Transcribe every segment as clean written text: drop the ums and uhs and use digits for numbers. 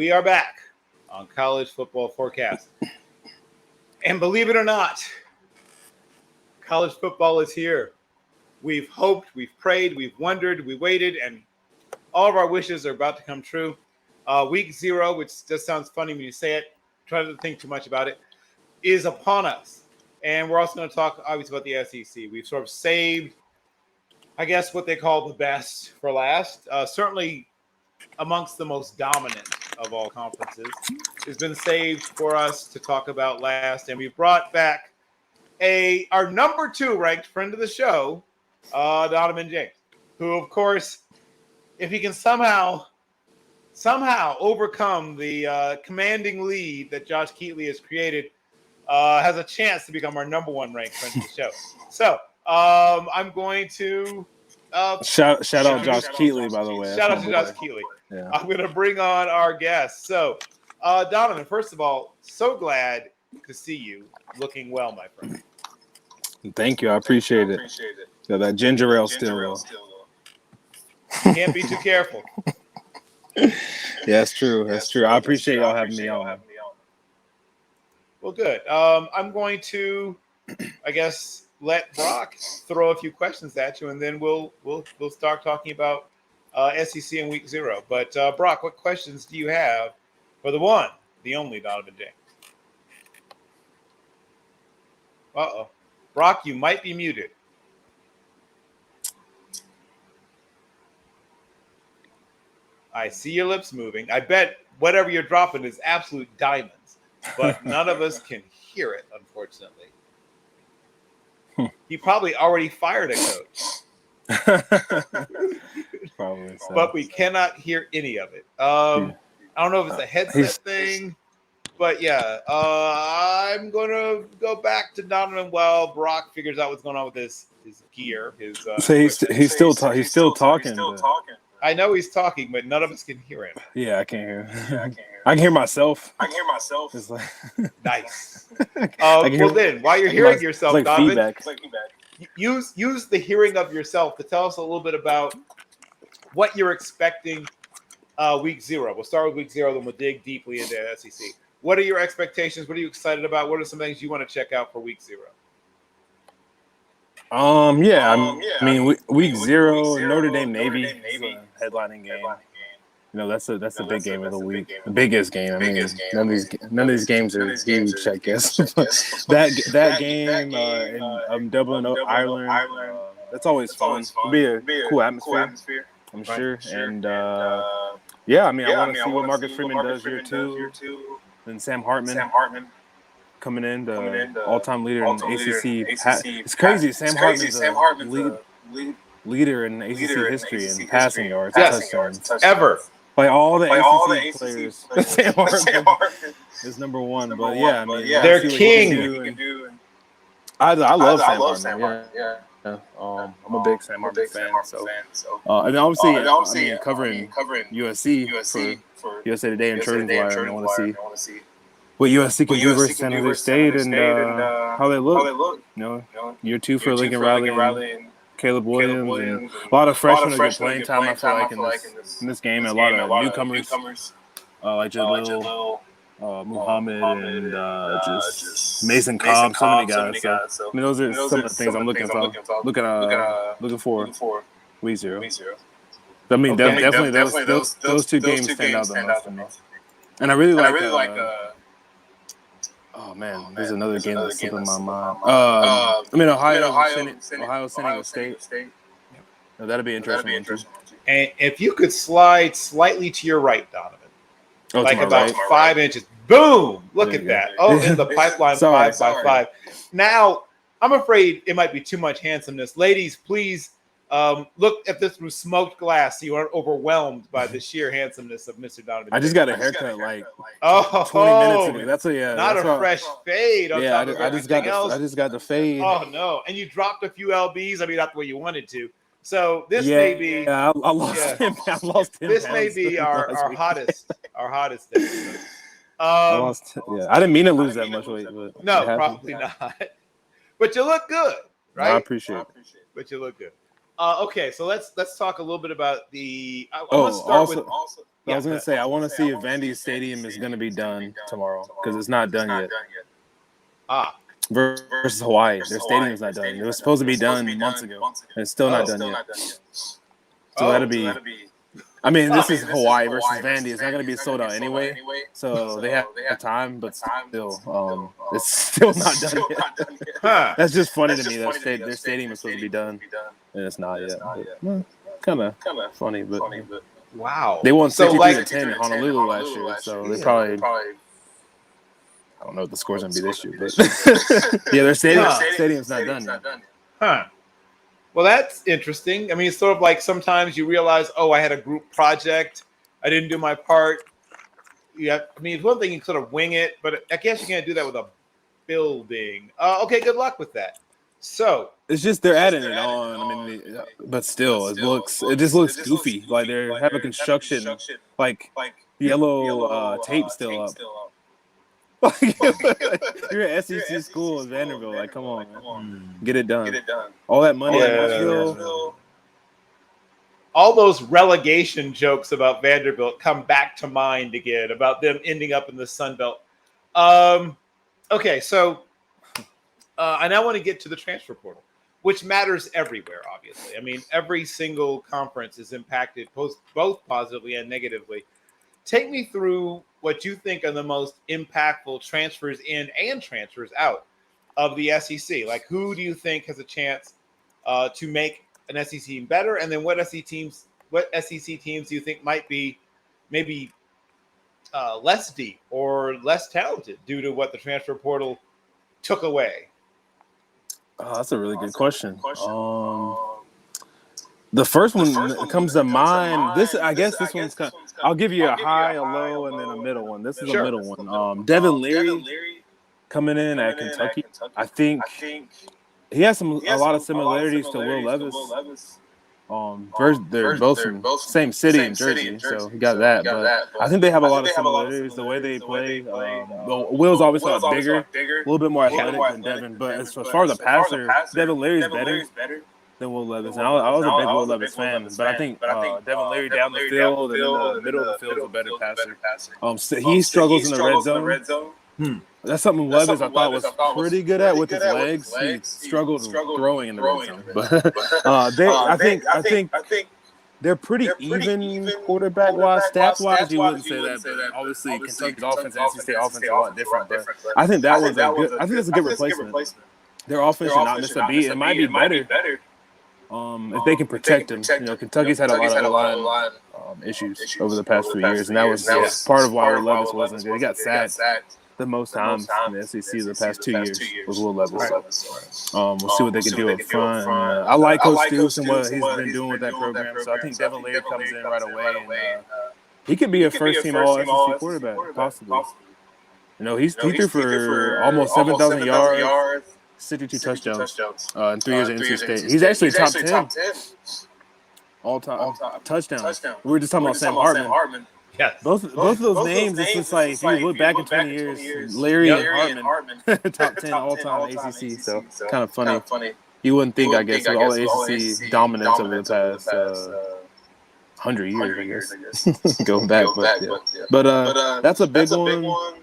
We are back on College Football Forecast. And believe it or not, college football is here. We've hoped, we've prayed, we've wondered, we waited, and all of our wishes are about to come true. Week 0, which just sounds funny when you say it, try not to think too much about it, is upon us. And we're also going to talk, obviously, about the SEC. We've sort of saved, I guess, what they call the best for last. Certainly amongst the most dominant of all conferences. It's been saved for us to talk about last. And we brought back our number 2 ranked friend of the show, Donovan James, who, of course, if he can somehow overcome the commanding lead that Josh Keatley has created, has a chance to become our number 1 ranked friend of the show. So I'm going to shout out Josh Keatley, by the way. Shout out to Josh Keatley. Yeah. I'm going to bring on our guest. So, Donovan, first of all, so glad to see you looking well, my friend. Thank you. I appreciate it. So that ginger ale still. Can't be too careful. Yeah, that's true. That's true. I appreciate y'all having me on. Well, good. I'm going to, I guess, let Brock throw a few questions at you, and then we'll start talking about SEC in Week 0. But Brock, what questions do you have for the one, the only Donovan James? Uh-oh. Brock, you might be muted. I see your lips moving. I bet whatever you're dropping is absolute diamonds, but none of us can hear it, unfortunately. He probably already fired a coach. Probably so. But we cannot hear any of it. I don't know if it's a headset thing, but yeah. I'm going to go back to Donovan while Brock figures out what's going on with his gear. So he's still talking. I know he's talking, but none of us can hear him. Yeah, I can't hear him. I can hear myself. It's like nice. Well, then, while you're hearing yourself, like Donovan, feedback. Use the hearing of yourself to tell us a little bit about what you're expecting Week 0. We'll start with Week 0, then we'll dig deeply into SEC. What are your expectations? What are you excited about? What are some things you want to check out for Week 0? I mean, Week 0, Notre Dame Navy is a headlining game. You know, that's the big game of the week, the biggest game. I mean, none of these games are huge, I guess. that game in Dublin, Ireland, that's always fun. It'll be a cool atmosphere, I'm sure. And I mean, I want to see what Marcus Freeman does here too. And Sam Hartman coming in, the all-time leader in ACC. It's crazy. Sam Hartman's a leader in ACC history in passing yards, touchdowns. Ever. Like all the ACC players, Sam Hartman is number 1. But yeah, I mean, they're king. I love Sam Hartman. Yeah. I'm a big Sam Hartman fan. So, and obviously, I mean, covering USC for USA Today and Trojan Wire, I want to see what USC can do versus San Jose State and how they look. You know, year 2 for Lincoln Riley and Caleb Williams, and a lot of freshmen get playing time. I feel like in this game, and a lot of newcomers like Jalil, Muhammad, and just Mason Cobb. So many guys. So I mean, those are some of the things I'm looking for. Week 0. I mean, definitely those 2 games stand out the most to me. And I really like. Oh man, there's another game that's slipping my mind. I mean, Ohio San State. No, that'd be interesting. And if you could slide slightly to your right, Donovan, like about 5 inches, boom! Look at that. Oh, in the pipeline, 5 by 5. Now, I'm afraid it might be too much handsomeness. Ladies, please look at this through smoked glass so you aren't overwhelmed by the sheer handsomeness of Mr. Donovan. I just got a haircut like 20 minutes ago. That's not a fresh fade. On top of I just got the fade. Oh no! And you dropped a few lbs. I mean, not the way you wanted to. So this may be. I lost him. This may be our hottest day. I didn't mean to lose that much weight. But no, probably not. But you look good, right? I appreciate it. But you look good. Okay, so let's talk a little bit about the. I want to start with. I was gonna say I want to see if Vandy Stadium is gonna be done tomorrow because it's not done yet. Versus Hawaii, their stadium's not done. It was supposed to be done months ago, and it's still not done yet. So that'll be. I mean, this is Hawaii versus Vandy. It's not going to be sold out anyway, so they have time, but still, it's still not done yet. That's just funny to me. That their stadium is supposed to be done, and it's not yet. Kind of funny, but wow. They won 63-10 in Honolulu last year, so they probably. I don't know what the score's going to be this year, but yeah, their stadium's not done yet. Huh. Well, that's interesting. I mean, it's sort of like sometimes you realize, oh, I had a group project. I didn't do my part. I mean, it's one thing you sort of wing it, but I guess you can't do that with a building. Okay, good luck with that. So it's just they're adding it on. I mean, but still, it just looks goofy. Like they're having construction, like yellow tape still up. You're at SEC school in Vanderbilt. Like, come on, man. Get it done. All that money in Nashville. All those relegation jokes about Vanderbilt come back to mind again about them ending up in the Sun Belt. Okay, so I now want to get to the transfer portal, which matters everywhere, obviously. I mean, every single conference is impacted both positively and negatively. Take me through what you think are the most impactful transfers in and transfers out of the SEC. Like, who do you think has a chance to make an SEC team better? And then what SEC teams do you think might be maybe less deep or less talented due to what the transfer portal took away? Oh, that's a really good question. The first one that comes to mind. I guess this one's kind of. I'll give you a high, a low, and then a middle one. This is a middle one. Devin Leary coming in at Kentucky. I think he has a lot of similarities to Will Levis. They're both from same city in Jersey, so he got that. But I think they have a lot of similarities. The way they play. Will's obviously a lot bigger, a little bit more athletic than Devin. But as far as a passer, Devin Leary's better than Will Levis. And I was a big Will Levis fan, but I think Devin Leary down the field and in the middle of the field is a better passer. So he struggles in the red zone. That's something Levis I thought was pretty good at with his legs. He struggled growing in the red zone. But I think they're pretty even quarterback-wise, stats-wise. You wouldn't say that, but obviously Kentucky's offense and NC State offense are a lot different. But I think that one's a good. I think that's a good replacement. Their offense should not miss a beat. It might be better. If they can protect him. You know, Kentucky's had a lot of issues over the past few years, and that was part of why Will Levis wasn't good. He got sacked the most times in the SEC the past 2 years was Will Levis. We'll see what they can do up front. I like Coach Stoops and what he's been doing with that program, so I think Devin Leary comes in right away, and he could be a first-team All-SEC quarterback, possibly. You know, he threw for almost 7,000 yards. 62 touchdowns in 3 years at NC State. He's actually top 10 all-time touchdowns. We were just talking about Sam Hartman. Yes. Both of those names, it's just like, if you look back in 20 years, Larry and Hartman, top 10 all-time ACC. So kind of funny. You wouldn't think, I guess, with all the ACC dominance over the past 100 years, I guess. Going back. But that's a big one.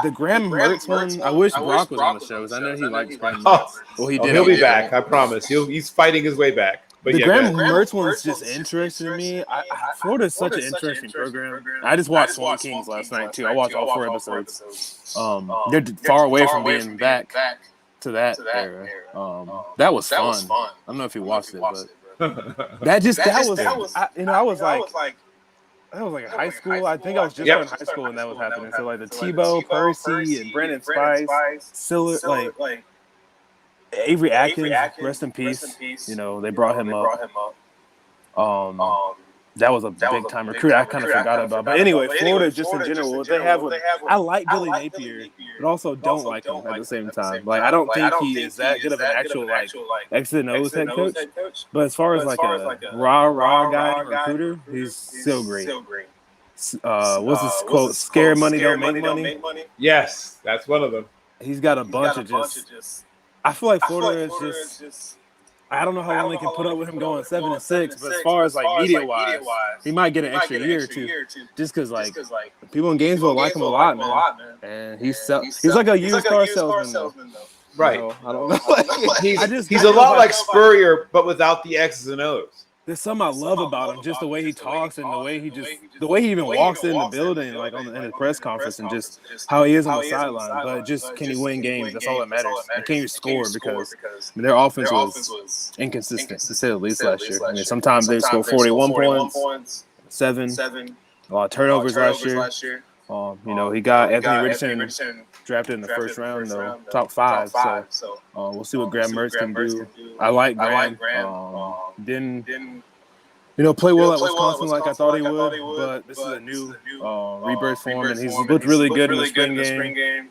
The Graham Mertz one, I wish Brock was on the show because I know he likes Graham Mertz. Well, he did. He'll be back, I promise. He's fighting his way back. But the Graham Mertz one's just interesting to me. Florida's such an interesting program. I just watched Swamp Kings last night, too. I watched all 4 episodes. They're far away from being back to that era. That was fun. I don't know if you watched it, but that was like a high school. I think I was just in high school when that was happening. So like the Tebow, Percy, and Brandon Spice, Siller, like Avery Atkins, rest in peace. You know, they brought him up. That was a big time recruit. I kind of forgot about. But anyway, Florida just in general, what they have. I like Billy Napier, but also don't like him at the same time. Like I don't think he is that good of an actual like X and O's head coach. But as far as like a rah guy recruiter, he's still great. What's his quote? Scare money, don't make money. Yes, that's one of them. He's got a bunch of just. I feel like Florida is just. I don't know how long they can put up with him going 7-6, but as far as like media wise, he might get an extra year or two, just because like people in Gainesville like him a lot, man. And he's like a used car salesman, though. Right. I don't know. He's a lot like Spurrier, but without the X's and O's. There's something I love about him, just the way he talks and the way he even walks in the building, like in his press conference, and just how he is on the sideline. But just can he win games? That's all that matters. And can he score? Because their offense was inconsistent, to say the least, last year. I mean, sometimes they score 41 points, 7, a lot of turnovers last year. He got Anthony Richardson drafted in the first round, though, top 5. So we'll see what Graham Mertz can do. I like Graham. Didn't play well at Wisconsin like I thought he would, but this is a new rebirth for him, and he's looked really good in the spring game.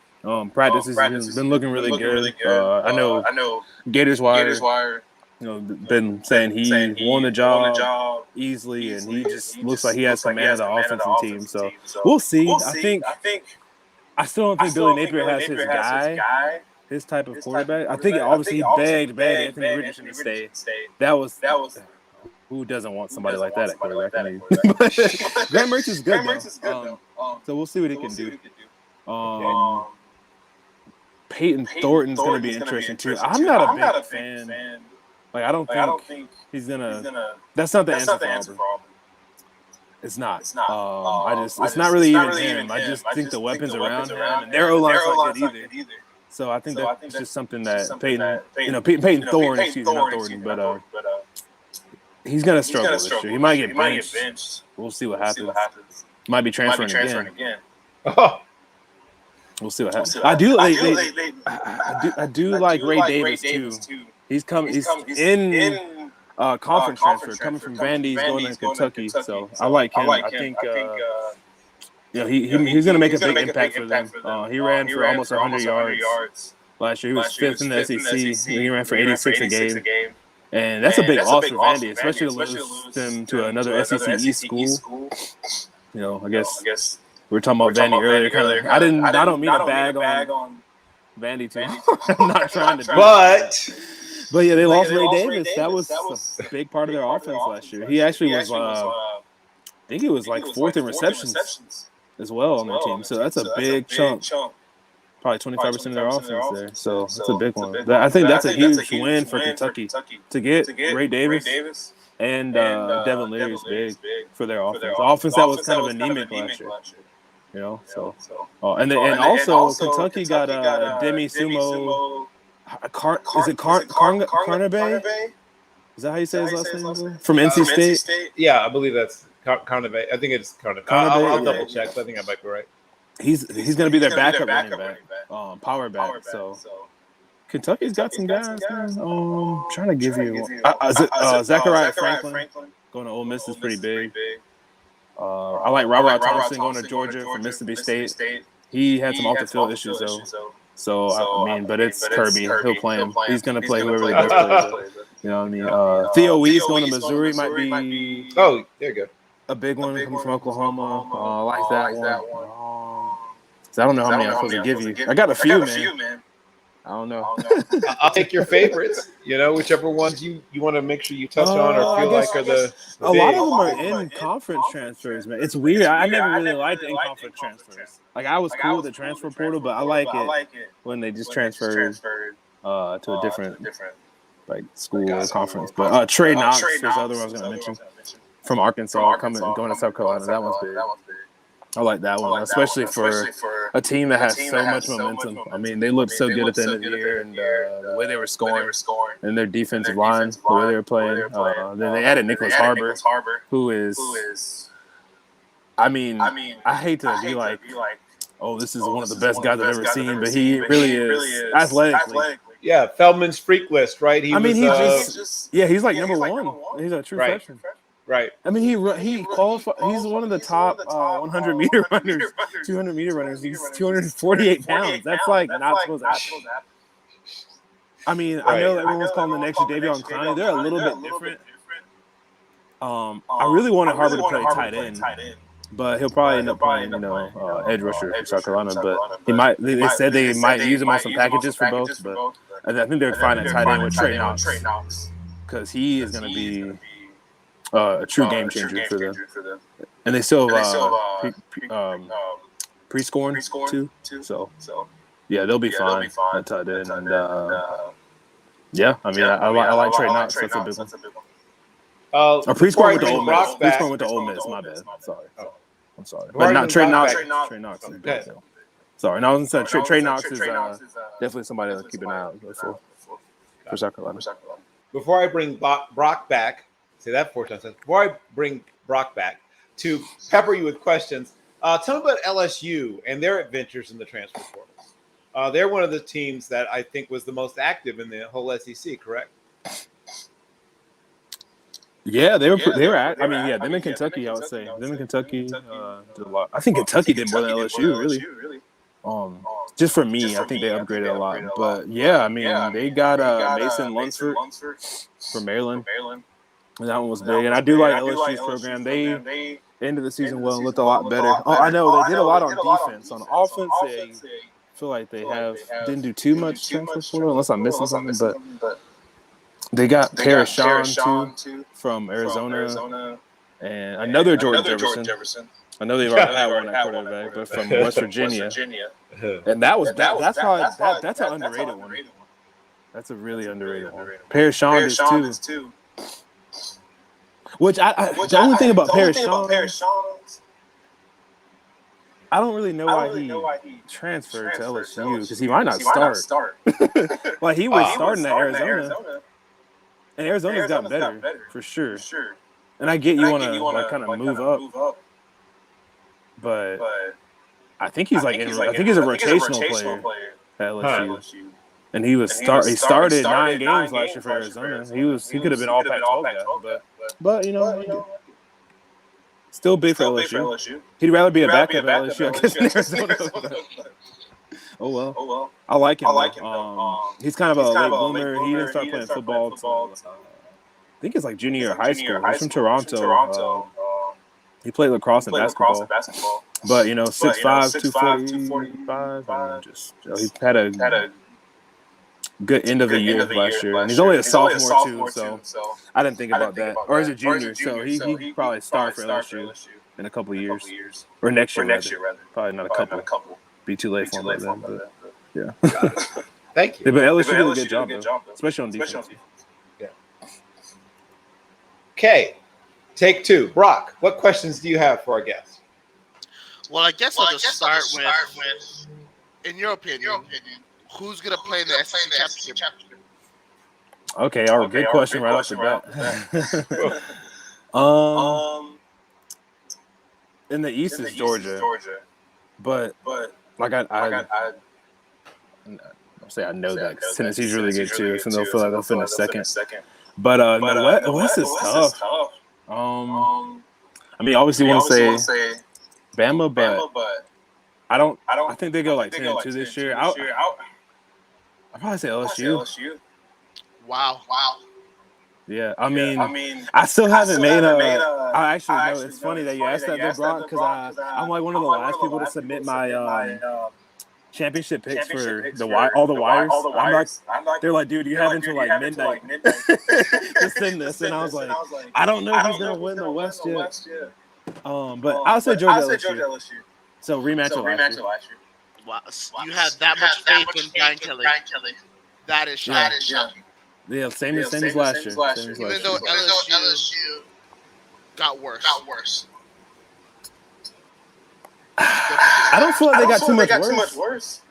Practices has been looking really good. I know Gators Wire, been saying he won the job easily, and he just looks like he has command of the offensive team. So we'll see. I still don't think Billy Napier has his guy, his type of quarterback. I think obviously he begged Anthony Richardson to stay. That was who doesn't want somebody like that at quarterback? I mean, Graham Mertz is good, though. So we'll see what he can do. Peyton Thornton's going to be interesting, too. I'm not a big fan. Like, I don't think he's going to – that's not the answer for Auburn. It's not. It's not really even him. I just think the weapons around him and their O-line's not good either. So I think that's just something that Peyton Thorne, not Thornton, but he's going to struggle this year. He might get benched. We'll see what happens. Might be transferring again. We'll see what happens. I do like Ray Davis too. He's in conference transfer, coming from Vandy, going to Kentucky. So I like him. I think he's going to make a big impact for them. He ran for almost 100 yards last year. He was 5th in the SEC. He ran for 86 a game. And that's a big loss for Vandy, especially to lose them to another SEC East school. I guess we were talking about Vandy earlier. I don't mean to bag on Vandy too. I'm not trying to do But yeah, they lost Ray Davis. That was a big part of their offense last year. He actually was, I think he was like 4th in receptions as well on their team. So that's a big chunk. Probably 25% of their offense there. So that's a big one. I think that's a huge win for Kentucky to get Ray Davis and Devin Leary is big for their offense. The offense that was kind of anemic last year. And also Kentucky got Demi Sumo. Is it Carnaby? Is that how you say his last name? From NC State? Yeah, I believe that's Carnaby. I think it's Carnaby. I'll double check. I think I might be right. He's going to be their backup running back, power back. So Kentucky's got some guys. Trying to give you Zachariah Franklin going to Ole Miss is pretty big. I like Robert Thompson going to Georgia from Mississippi State. He had some off-the-field issues, though. So, but it's Kirby. He'll play him. He's going to play whoever the best player. You know what I mean? Theo Wease going to Missouri might be there you go. A big one coming from Oklahoma. I like that one. I don't know how many I'm supposed to give you. I got a few, man. I don't know. I'll take your favorites. Whichever ones you want to make sure you touch on or feel like are the a lot of them are in conference transfers, man. It's weird. I never really liked in conference transfers. Like I was cool with the transfer portal, but I like it when they just transferred to a different like school or conference. But Trey Knox is the other one I was going to mention from Arkansas, going to South Carolina. That one's big. I like that one, especially for a team that has so much momentum. I mean, they looked so good at the end of the year, and the way they were scoring, and their defensive line, the way they were playing. Then they added Nicholas Harbor, who is, I mean, I hate to be like, oh, this is one of the best guys I've ever seen, but he really is athletically. Yeah, Feldman's freak list, right? He's like number one. He's a true freshman. Right. I mean, he qualified. He's one of the top 100-meter runners, 200-meter runners. He's 248 pounds. That's like not supposed to happen. I mean, I know everyone's calling the next Davion Clowney. They're a little bit different. I really wanted Harbor to play tight end, but he'll probably end up playing, edge rusher for South Carolina. But he might. They said they might use him on some packages for both. But I think they're fine at tight end with Trey Knox. because he is going to be a true game changer for them. And they still have pre-scoring too. So, yeah, they'll be fine at tight end. And, yeah, I mean, I like Trey Knox. That's a big one. Pre-scoring with the Ole Miss. Pre-scoring with the Ole Miss. My bad. Sorry. I'm sorry. But not Trey Knox. Trey Knox is big. Sorry. No, I was going to say Trey Knox is definitely somebody to keep an eye out for South Carolina. Before I bring Brock back, say that 4 times. Before I bring Brock back to pepper you with questions, tell me about LSU and their adventures in the transfer portal. They're one of the teams that I think was the most active in the whole SEC, correct? Yeah, they were at. I mean, yeah, them in Kentucky, I would say. Them in Kentucky did a lot. I think Kentucky did more than LSU, really. Just for me, I think they upgraded a lot. But yeah, I mean, they got Mason Lunsford from Maryland. And that one was big. And I do like LSU's program. They ended the season well and looked a lot better. Oh, I know they did a lot on defense. On offense, they feel like they didn't do too much transfer portal unless I'm missing something. But they got Parashon too from Arizona and another Jordan Jefferson. I know they've already had one at quarterback, but from West Virginia. And that's an underrated one. That's a really underrated one. Parashon is too. The only thing about Parashon, I don't really know why he transferred to LSU because he might not start. Like he was starting at Arizona, and Arizona's gotten better for sure. And I get you want to kind of move up, but I think he's I think he's a rotational player at LSU. And he started 9 games last year for Arizona. He could have been all Pac-12 guy, but still big for LSU. He'd rather be a backup at LSU, I guess, in Arizona. Oh well. I like him. He's kind of a late bloomer. He didn't start playing football until I think it's like junior year of high school. He's from Toronto. He played lacrosse and basketball. But 6'5", 245, and he's had a good end of the year last year. And he's only a sophomore too, so I didn't think about that. Or he's a junior, so he probably start for LSU in a couple of years. Or next year, rather. Probably not a couple. Be too late for him by then. But, yeah. Thank you. But LSU did a good job, though, especially on defense. Yeah. Okay. Take 2. Brock, what questions do you have for our guests? Well, I guess I'll just start with, in your opinion, who's going to play in the SEC championship? Okay, good question right off the bat. In the East is Georgia, but like I say I know that because Tennessee's really good too, and they'll feel like they'll finish second. But the West is tough. I mean, obviously, you want to say Bama, but I think they go like 10-2 this year. I'll probably say LSU. Wow. Yeah, I mean, I still haven't made a. I actually know it's funny that you asked that, Brock, because I'm like one of the last people to submit my championship picks for all the wires. I'm like, they're like, dude, you have until like midnight to send this, and I was like, I don't know who's gonna win the West yet. But I'll say Georgia LSU. So rematch of last year. Wow, you have that much faith in Brian Kelly. That is shocking. Yeah, same as last year. Even though LSU got worse. I don't feel like they got too much worse.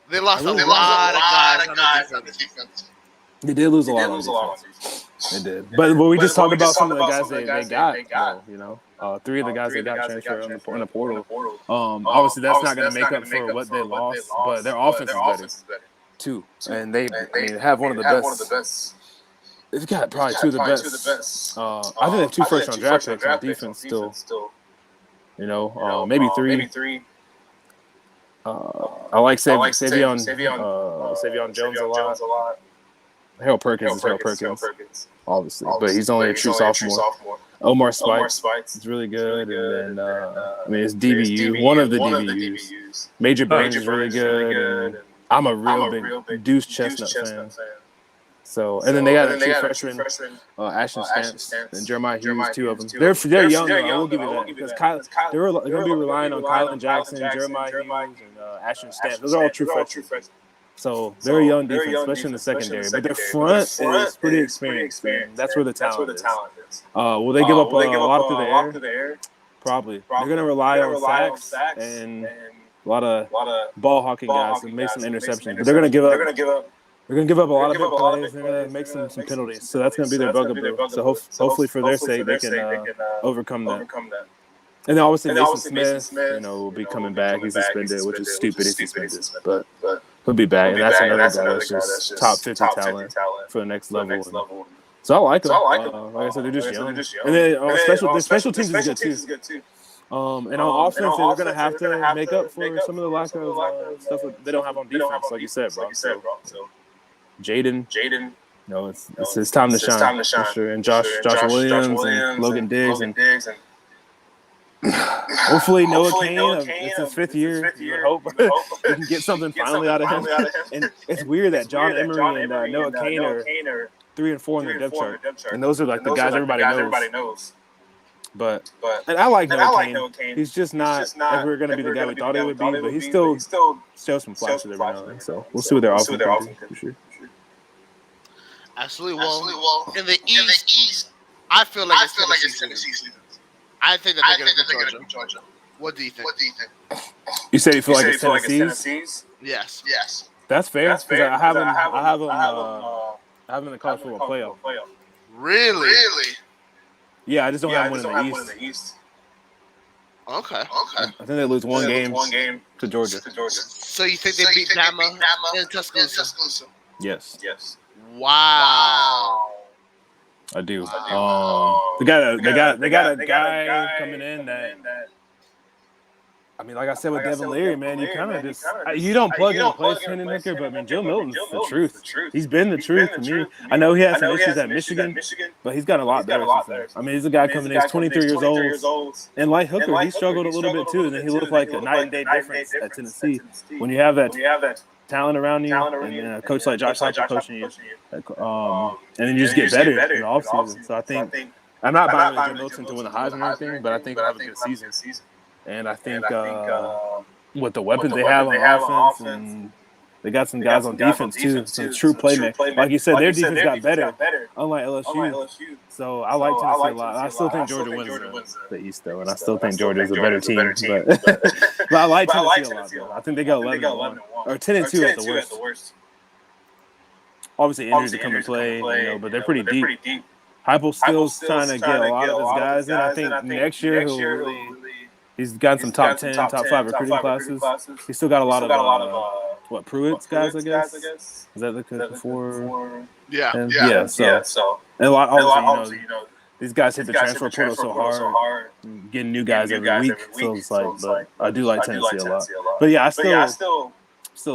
They lost a lot of guys on the defense. They did lose a lot on defense. They did. But we just talked about some of the guys they got. Though, 3 of the guys they got transferred in the portal. Obviously, that's not going to make up for what they lost, but their offense is better too. And they have one of the best. They've got probably 2 of the best. I think they have 2 first-round draft picks on defense still. Maybe 3. I like Savion Jones a lot. Harold Perkins is Harold Perkins, obviously, but he's only a true sophomore. Omar Spikes is really good, and then it's DBU, one of the DBUs. Major Burns is really good. I'm a real big Deuce Chestnut fan. So, and then they got two freshmen, Ashton Stamps and Jeremiah Hughes, two of them. They're young, though. I will give you that. Because they're going to be relying on Kylan Jackson, Jeremiah Hughes, and Ashton Stamps. Those are all true freshmen. So they're a young defense, especially in the secondary. But their front is pretty experienced. And that's where the talent is. Will they give up a lot through the air? Probably. They're going to rely on sacks and a lot of ball hawking guys and make some interceptions. But they're going to give up. They're going to give up a lot of big plays. They're going to make some penalties. So that's going to be their bugaboo. So hopefully for their sake, they can overcome that. And then obviously Mason Smith, will be coming back. He's suspended, which is stupid if he's suspended. But he'll be back. And that's another guy that's just top 50 talent for the next level. So I like them. Like I said, they're just young. And then special teams is good too. And on offense, they're going to have to make up for some of the lack of stuff that they don't have on defense, like you said, bro. So Jaden, it's his time to shine, for sure. And Josh Williams and Logan Diggs and hopefully Noah Kane. It's his fifth year. You hope we can get something finally out of him. And it's weird that John Emery and Noah Kane are 3 and 4 in the depth chart, and those are like the guys everybody knows. But and I like Noah Kane. He's just not ever going to be the guy we thought he would be, but he still shows some flashes every now and then. So we'll see what their offense can do, for sure. Absolutely. Well, in the East, I feel like it's Tennessee season. I think that they're going to beat Georgia. What do you think? You say you feel like it's Tennessee's? Yes. That's fair. Because I have them in the college football playoff. Really? Yeah, I just don't have one in the East. Okay. I think they lose one game to Georgia. So you think they beat Bama in Tuscaloosa? Yes. Wow. I do. They got a guy coming in that. I mean, like I said with Devin Leary, man, you kind of just you don't plug in and play Hendon Hooker, but I mean, Joe Milton's the truth. He's been the truth to me. I know he had some issues at Michigan, but he's got a lot better since then. I mean, he's a guy coming in, he's 23 years old, and like Hooker, he struggled a little bit too, and then he looked like a night and day difference at Tennessee. When you have that talent around you, and a coach like Josh Heupel coaching you, and then you just get better in the offseason. So I think I'm not buying Joe Milton to win the Heisman or anything, but I think he'll have a good season. And I think with the weapons they have on offense, and they got some guys on defense too, some true playmakers. Like you said, their defense got better, unlike LSU. So I like Tennessee a lot. I still think Georgia wins the East, though, and I still think Georgia is a better team. But I like Tennessee a lot, though. I think they go 11-1 or 10-2 at the worst. Obviously, injuries will come and play, but they're pretty deep. Heupel's still trying to get a lot of his guys in. I think next year he'll really. He's gotten some top 10, top 5 recruiting classes. He's still got a lot of Pruitt's guys, I guess. Is that the before? Yeah. So and a lot, obviously, these guys hit the transfer portal so hard, getting new guys every week. So it's like, but I do like Tennessee a lot. But yeah, I still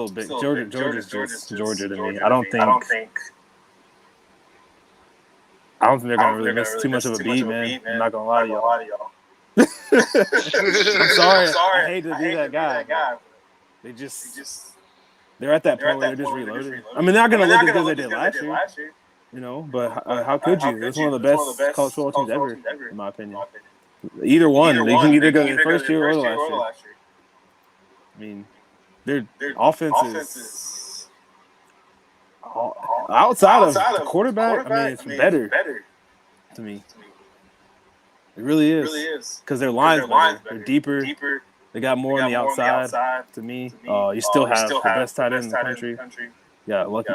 a bit. Georgia's just Georgia to me. I don't think they're gonna really miss too much of a beat, man. I'm not gonna lie to y'all. I'm sorry. I hate to be that guy. They're at that point where they're just reloading. I mean, they're not going to look as good as they did last year, but how could you? It's one of the best college football teams ever, in my opinion. Either one. They can either go the first year or the last year. I mean, their offense is outside of the quarterback. I mean, it's better to me. It really is. Because their line's better. They're deeper. They got more on the outside to me. You still have the best tight end in the country. Yeah, Lucky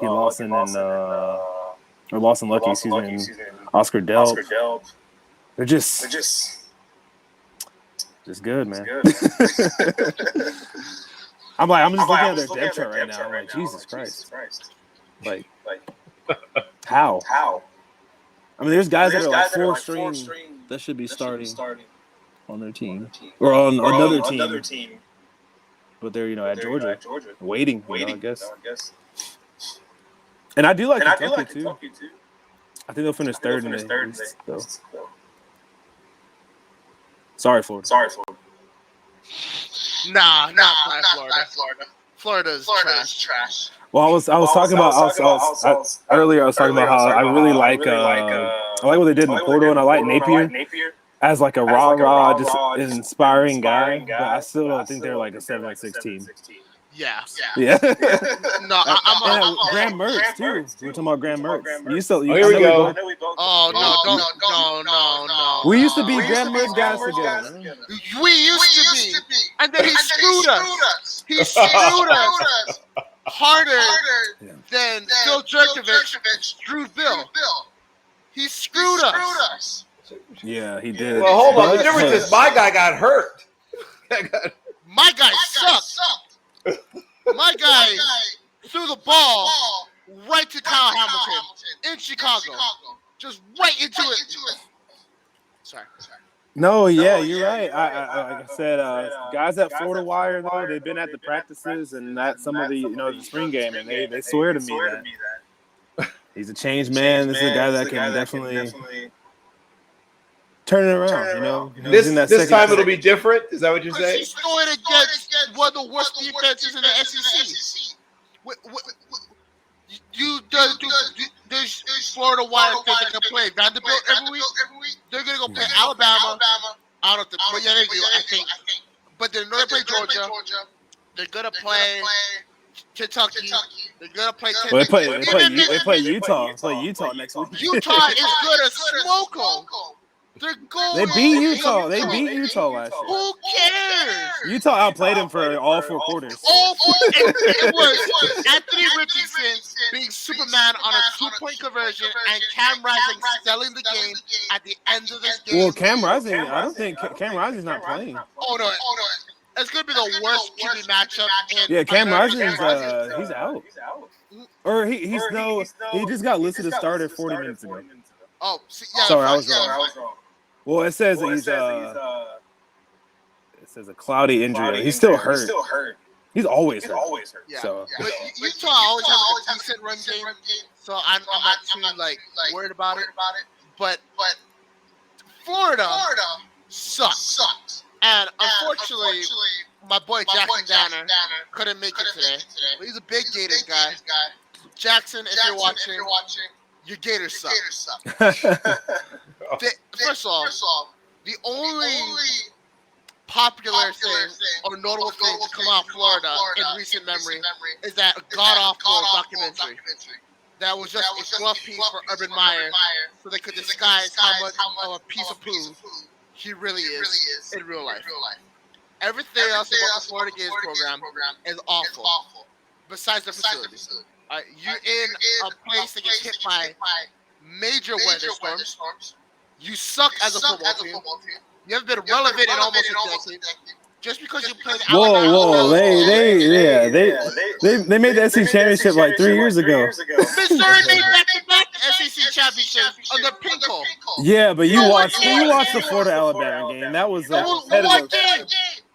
Lawson and or Lawson Lucky, excuse me, and Oscar Delp. They're just good, man. I'm just looking at their depth chart right now. I'm like, Jesus Christ. Like, how? I mean, there's guys that are like four string that should be starting on their team or on another team. But they're, at Georgia, waiting, I guess. And I do like Kentucky, too. I think they'll finish third in the East, though. Sorry, Florida. Nah, not Florida. Florida's trash. Well, I was talking about earlier. I was talking about how I really like I like what they did in the portal, and I like Napier as like a rah just inspiring guy. But I still don't think they're like a 7-6 team. Yeah. No, I'm Graham Mertz too. We're talking about Graham Mertz. Here we go. No. We used to be Graham Mertz guys together. We used to be. And then he screwed us. He screwed us harder than Phil Jerkovich screwed Bill. He screwed us. Yeah, he did. Well, hold on. The difference is my guy got hurt. My guy sucked. My guy threw the ball right to Kyle Hamilton in Chicago. Just right into it. Sorry. No, yeah, you're right. Like I said, guys at Florida Wire, though, they've been at the practices and at some of the, the spring game, and they swear to me that he's a changed man. This is a guy that can definitely turn it around, This time it'll be different? Is that what you're saying? He's going against one of the worst defenses in the SEC. There's Florida Wire they're going to play Vanderbilt every week. They're going to go play Alabama. I don't think. Well, yeah, they do, I think. But they're going to play Georgia. They're going to play Kentucky. They're going to play Tennessee. Well, they play Utah. They play Utah next week. Utah is going to smoke them. They're going. They beat Utah. They beat Utah last year. Who cares? Utah outplayed them for all 4 quarters. It was Anthony Richardson being Superman on a 2-point conversion and Cam Rising selling the game at the end of this game. Well, Cam Rising, I don't think Cam Rising's not playing. Oh no, it's gonna be the worst QB matchup. Yeah, Cam Rising's he's out. Or he just got listed as starter 40 minutes ago. Oh, yeah, sorry, I was wrong. Well, it says that he's it says a cloudy injury. He's still hurt. He's always hurt. Yeah. So. But Utah always has a decent run game, so I'm not too worried about it. But Florida sucks. And unfortunately, my boy Jackson Danner couldn't make it today. But he's a big Gators guy. Jackson, if you're watching, your Gators suck. First of all, the only popular thing or notable thing to come out of Florida in recent memory is that god-awful documentary. That was just a fluff piece for Urban Meyer so they could disguise how much of a piece of poo he really is in real life. Everything else about the Florida Gators program is awful, besides the facility. You're in a place that gets hit by major weather storms. You suck as a football team. You haven't been relevant in almost a decade. Just because you played Alabama. Whoa! They made the SEC championship like 3 years ago. Missouri made back-to-back SEC championships under Pinko. Yeah, but you watched the Florida Alabama game. That was one game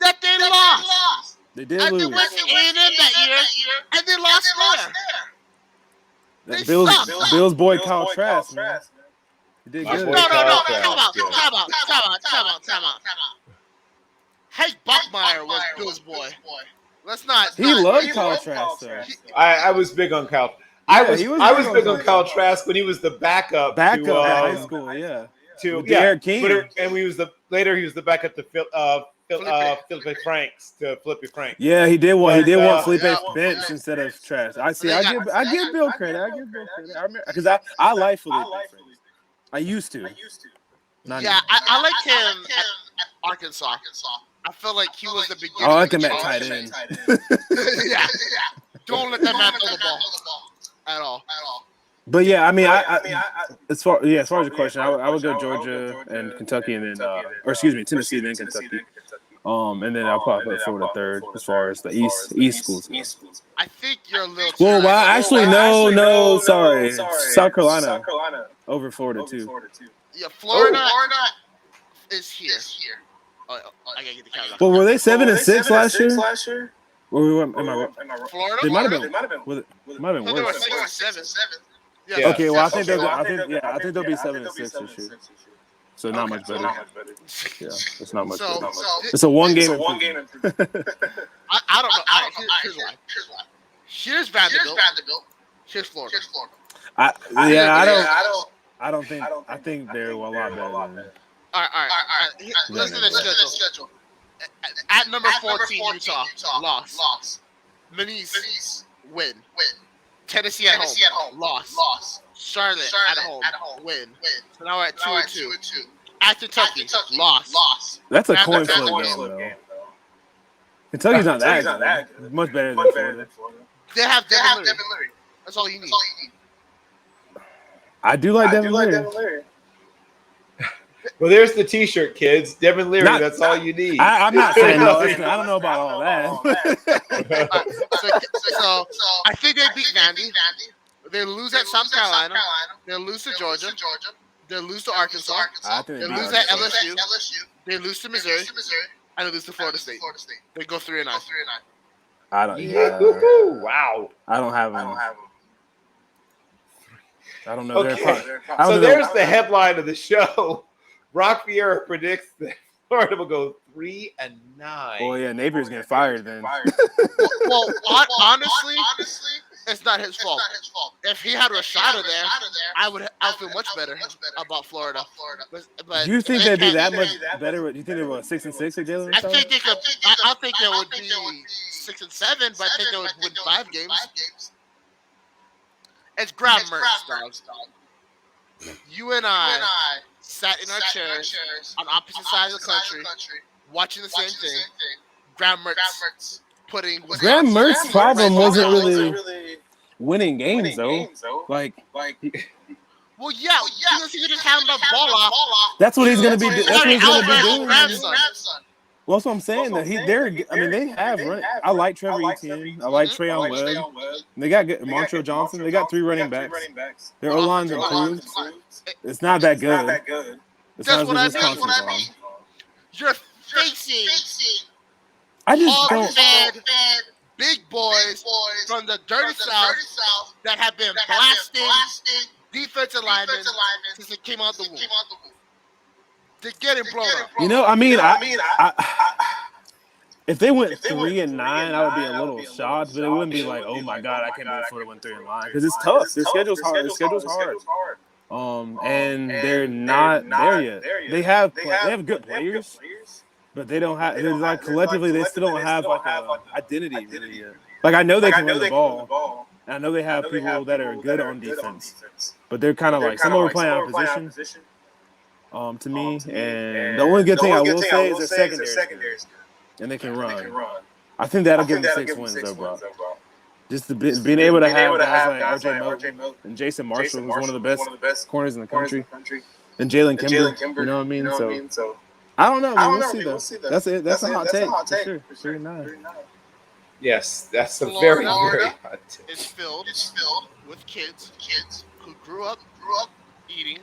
that they lost. They did and lose. And they went to A&M that year, and they lost there. Bill's boy Kyle Trask, man. He did good. No. Time out. Hank Buckmeyer was Bill's boy. Let's not. He loved Kyle Trask, though. I was big on Kyle. I was big on Kyle Trask when he was the backup to high school, yeah. To Derek King. And he was the backup to Felipe Franks. Yeah, he did want Felipe bench instead of Trask. I give Bill credit. I remember because I like Felipe Franks. I used to. I liked him at Arkansas. I feel like he was the beginning. I like him at tight end. Yeah. Don't let that man throw the ball at all. But yeah, I mean, as far as your question, I would go Georgia and Kentucky, and then Tennessee, then Kentucky, and then I'll probably put Florida third as far as the East schools. I think you're a little. Well, actually, no, sorry, South Carolina over Florida too. Yeah, Florida is here. I gotta get the count. Well, were they 7-6 last year? Or am I wrong? Florida? They might have been. It might have been They were worse. 6-7. Yeah. Okay, well, I think they'll be 7-6 this year. So not much better. Yeah, it's not much better. So It's a one game. I don't know. Here's why. Here's Vanderbilt. Here's Florida. I don't think. I think they're a lot better than. All right. Listen to the schedule. At number 14, Utah, loss. Minis, win. Tennessee at home, loss. Charlotte at home, win. So now we're at 2-2. At Kentucky, loss. That's a coin flip game, though. Kentucky's not that good. Much better than Florida. They have Devin Leary. That's all you need. I do like Devin Leary. Well, there's the T-shirt, kids. Devin Leary. That's all you need. I'm not saying no. I don't know about all that. So I think they beat Vandy. They lose at South Carolina. They lose to Georgia. They lose to Arkansas. They lose at LSU. They lose to Missouri. And they lose to Florida State. They go 3-9. I don't. Wow. I don't have them. I don't know. Okay. So there's the headline of the show. Brock Vieira predicts that Florida will go 3-9. Oh yeah, Napier's getting fired then. Well, honestly, it's not his fault. If he had Rashada there, I would feel much better about Florida. But Do you think they'd be that much better? Do you think they were 6-6 with Jalen? I think they could. I think they would be 6-7, but I think they would win 5 games. It's Graham Mertz, dog. You and I sat in our chairs on opposite sides of the country, watching the same thing. Graham Mertz putting. Graham Mertz's problem wasn't really winning games, though. Like, well, yeah, he just handed the ball off. that's what he's gonna be. That's what he's gonna be doing. Grandson. Well, that's what I'm saying. That they have run. I like Trevor Etienne. I like Trayon Webb. They got good, Montrell Johnson. They got 3 running backs. Their O-line's improved. It's not that good. That's what I mean. You're facing I just don't. hard-fed big boys from the dirty South that have been blasting defensive linemen since they came out the womb. They're getting blown up. You know, I mean, if they went 3-9, I would be a little shocked, but it wouldn't be like, oh my god, I can't believe Florida went 3-9 because it's tough. Their schedule's hard. And they're not there yet. They have good players, but they don't have. Like collectively, they still don't have like an identity really yet. Like I know they can run the ball. And I know they have people that are good on defense, but they're kind of like some of them playing out of position. To me, and the only good thing I will say is their secondary, and they can run. I think that'll give them 6 wins, though, bro. Just being able to have guys like R.J. Milton and Jason Marshall, who's one of the best corners in the country, and Jalen Kimber. You know what I mean? So I don't know. We'll see though. That's it. That's a hot take for sure. 3-9. Yes, that's a very hot take. It's filled with kids who grew up eating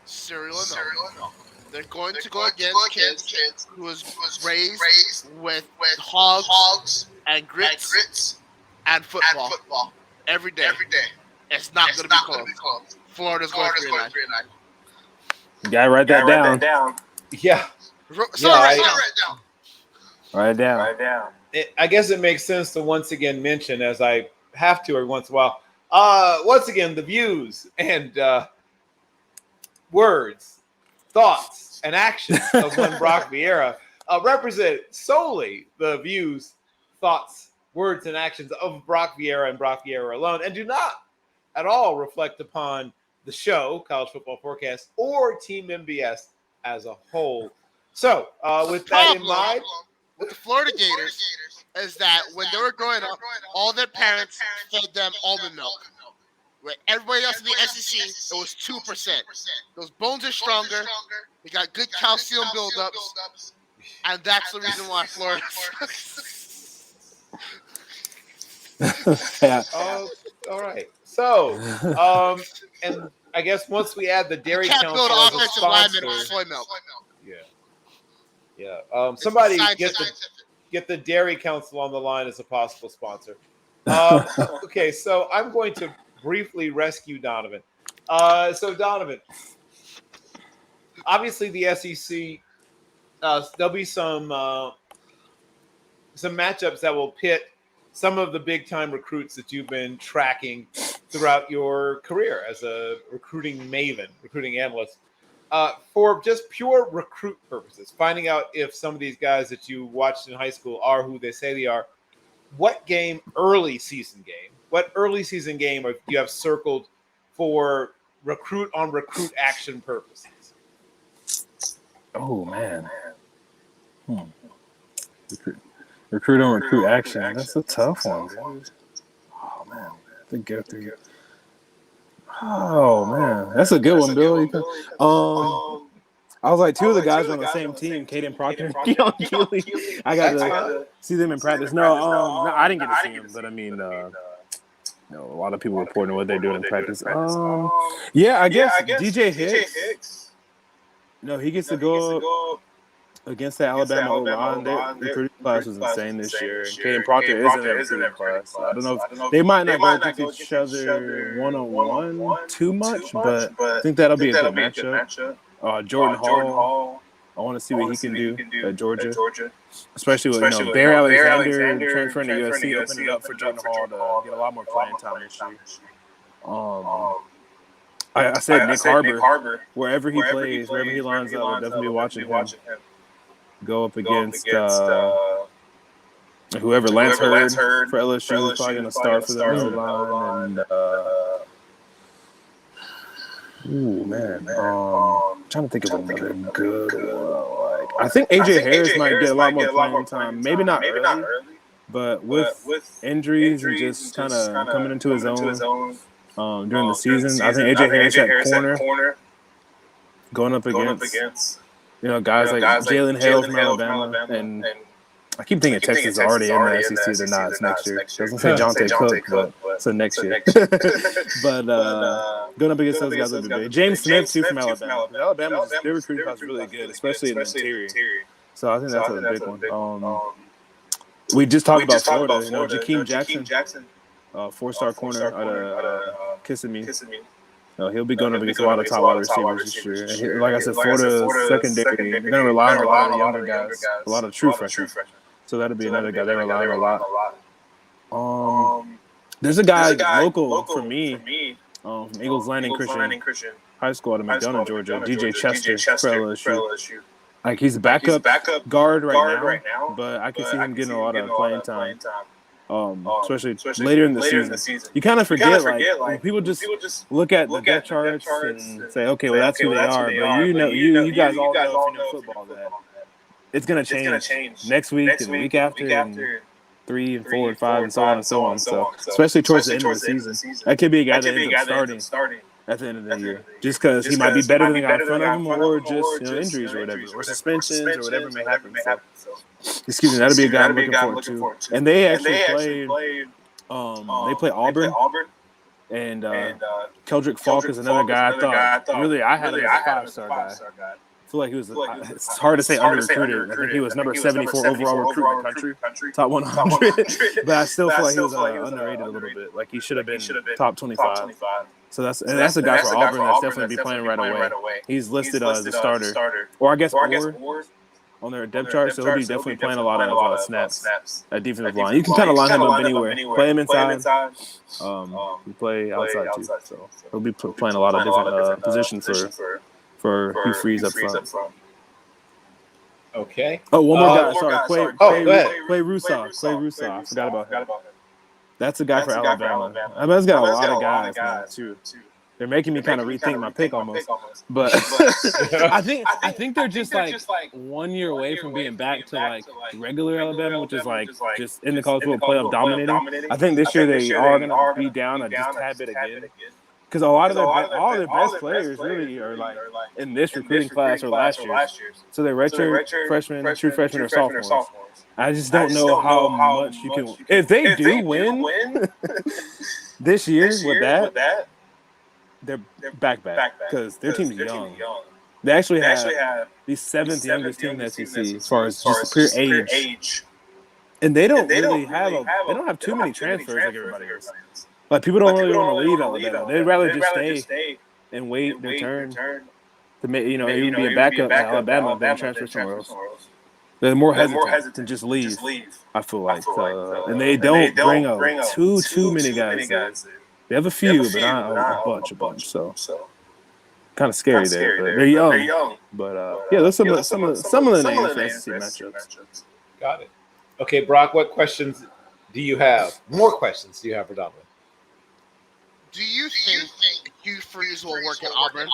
cereal and milk. They're going to go against kids who was raised with hogs and grits and football every day. It's not going to be close. Florida's going 3-9. You gotta write that down. Yeah. Write it down. I guess it makes sense to once again mention, as I have to every once in a while, once again, the views and words, thoughts, and actions of one Brock Vieira represent solely the views, thoughts, words, and actions of Brock Vieira and Brock Vieira alone, and do not at all reflect upon the show, College Football Forecast, or Team NBS as a whole. So, with that in mind, with the Florida Gators is that when they were growing up, all their parents fed them almond milk. Where everybody else in the SEC, it was 2%. Those bones are stronger. They got good calcium buildups. And that's the reason why Florida Yeah. All right. So, and I guess once we add the Dairy can't Council build as a offensive linemen with sponsor, soy milk. yeah. Somebody Scientific. get the Dairy Council on the line as a possible sponsor. Okay, so I'm going to briefly rescue Donovan. So Donovan, Obviously, the SEC, there'll be some matchups that will pit some of the big time recruits that you've been tracking throughout your career as a recruiting maven, recruiting analyst. For just pure recruit purposes, finding out if some of these guys that you watched in high school are who they say they are, what early season game do you have circled for recruit on recruit action purposes? Oh, man. Recruit on recruit action. That's a tough one, dude. Oh, man. To go through. Oh, man. That's a good one, Bill. I was like, two of the guys were on the same team, Caden Proctor and Keon Keeley. I got to see them in practice. No, I didn't get to see them, but I mean, a lot of people reporting what they're doing in practice. Yeah, I guess DJ Hicks. No, he gets to go against the Alabama O-line. Their recruiting class was insane this year. And Caden Proctor is in their recruiting class. I don't know if they might not go against each other one-on-one too much, but I think that'll be a good matchup. Jordan Hall, I want to see what he can do at Georgia. Especially with Bear Alexander transferring to USC, opening it up for Jordan Hall to get a lot more playing time this year. I said Nick Harbor, wherever he plays, wherever he lines up, we'll definitely be watching him go up against whoever Lance Hurd for LSU is probably going to start for the line. And man, I'm trying to think of another good one. I think AJ Harris might get a lot more playing time. Maybe not early, but with injuries and just kind of coming into his own during the season, I think AJ Harris at corner going up against guys like Jalen Hale from Alabama, and I keep thinking Texas is already in the SEC. They're not. It's next year. It doesn't say Jonte Cook, but it's next year. But going up against those guys would be big. James Smith, too, from Alabama. Alabama's their recruiting class is really good, especially in the interior. So I think that's a big one. We just talked about Florida. Jakeem Jackson, four-star corner out of Kissimmee. He'll be going up against a lot of top wide receivers this year. And like I said, Florida's secondary, they're going to rely on a lot of the younger guys, a lot of true freshmen. So that'll be another guy they rely on a lot. There's a guy local for me from Eagles Landing Christian High School out of McDonough, Georgia, DJ Chester for LSU. Like, he's a backup guard right now, but I can see him getting a lot of playing time. Especially later in the season. You kind of forget, like people just look at the depth charts and say, okay, well, that's who they are. But you guys all know if you know football that it's going to change next week and the week after and 3 and 4 and 5 and so on and so on. So especially towards the end of the season, that could be a guy that ends up starting at the end of the year, just because he might be better than the guy in front of him, or just injuries or whatever, or suspensions or whatever may happen. So, excuse me, that'll be a guy I'm looking forward to. And they actually played. They play Auburn, and Keldrick Falk is another guy. I thought really I had him as a 5-star guy. I feel like he was. It's hard to say under recruited. I think he was number 74 overall recruit in the country, top 100. But I still feel like he was underrated a little bit. Like he should have been top 25. So that's a guy for Auburn that's definitely be playing right away. He's listed as a starter, or I guess Orr on their depth chart. So he'll be definitely playing a lot of snaps at defensive line. You can kind of line him up anywhere. Play him inside. You play outside too. So he'll be playing a lot of different positions for who frees up front. Okay. Oh, one more guy. Sorry, Quay Rusaw. I forgot about him. That's a guy for Alabama. Alabama's got a lot of guys now too. They're making me kind of rethink my pick almost. But I think they're just like 1 year away from being back to like regular Alabama, which is like just in the college football playoff dominating. I think this year they are going to be down a just tad bit again. Because all of their best players really are like in this recruiting class or last year. So they're redshirt freshmen, true freshmen, or sophomores. I just don't know how much you can. If they do win this year with that, they're back because their team's young. They actually have the 7th youngest team in the SEC as far as just pure age, and they don't really have too many transfers like everybody else. Like people don't really want to leave Alabama. They'd rather just stay and wait their turn. to make, he would be a backup at Alabama, then transfer somewhere else. They're more hesitant to just leave. I feel like, and they don't bring too many guys there. They have a few, but not a bunch. So kind of scary there. But they're young. But yeah, there's some of the names for SEC matchups. Got it. Okay, Brock, what questions do you have? More questions do you have for Donovan? Do you think Hugh Freeze will work at Auburn?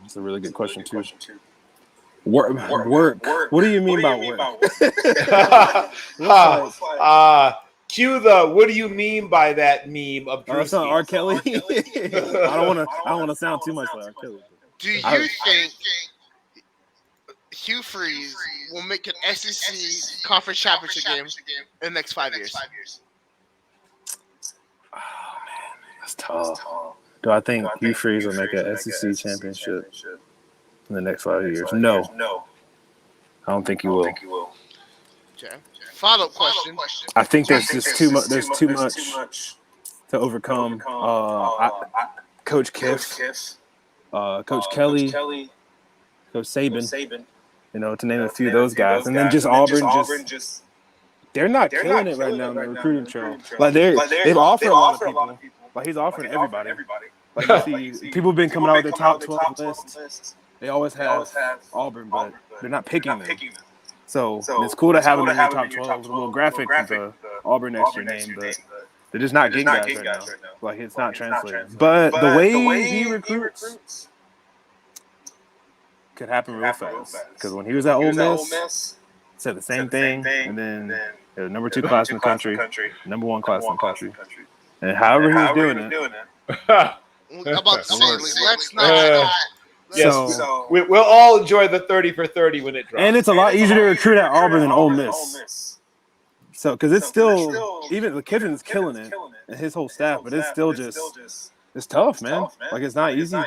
That's a really good question too. Work. What do you mean by work? Cue the "what do you mean by that" meme of Drewski. R. Kelly. I don't want to sound too much like R. Kelly. Do you think Hugh Freeze will make an SEC conference championship game in the next 5 years? Oh man, that's tough. Do I think Hugh Freeze will make an SEC championship in the next 5 years? No. I don't think he will. Okay. Follow-up question. I think there's just too much. There's too much to overcome. Coach Kiff, Coach Kelly, Coach Saban. To name a few of those guys, and then just Auburn. They're not killing it right now in the recruiting trail. Like they've offered a lot of people. Like he's offering everybody. Like you see, people have been coming out with their top 12 lists. They always have Auburn, but they're not picking them. So it's cool to have them in your top 12 with a little graphic with the Auburn next to your name, but they're just not getting guys right now. Like it's not translating. But the way he recruits could happen real fast. Because when he was at Ole Miss, said the same thing, and then the number 2 class in the country, number 1 class in the country, and however he was doing it. About let's not. Yes, so we'll all enjoy the 30 for 30 when it drops. And it's a lot easier to recruit at Auburn than Ole Miss. So, because it's still, even the Kiffin's killing it, and his whole staff, but it's still just, it's tough, man. Like, it's not easy.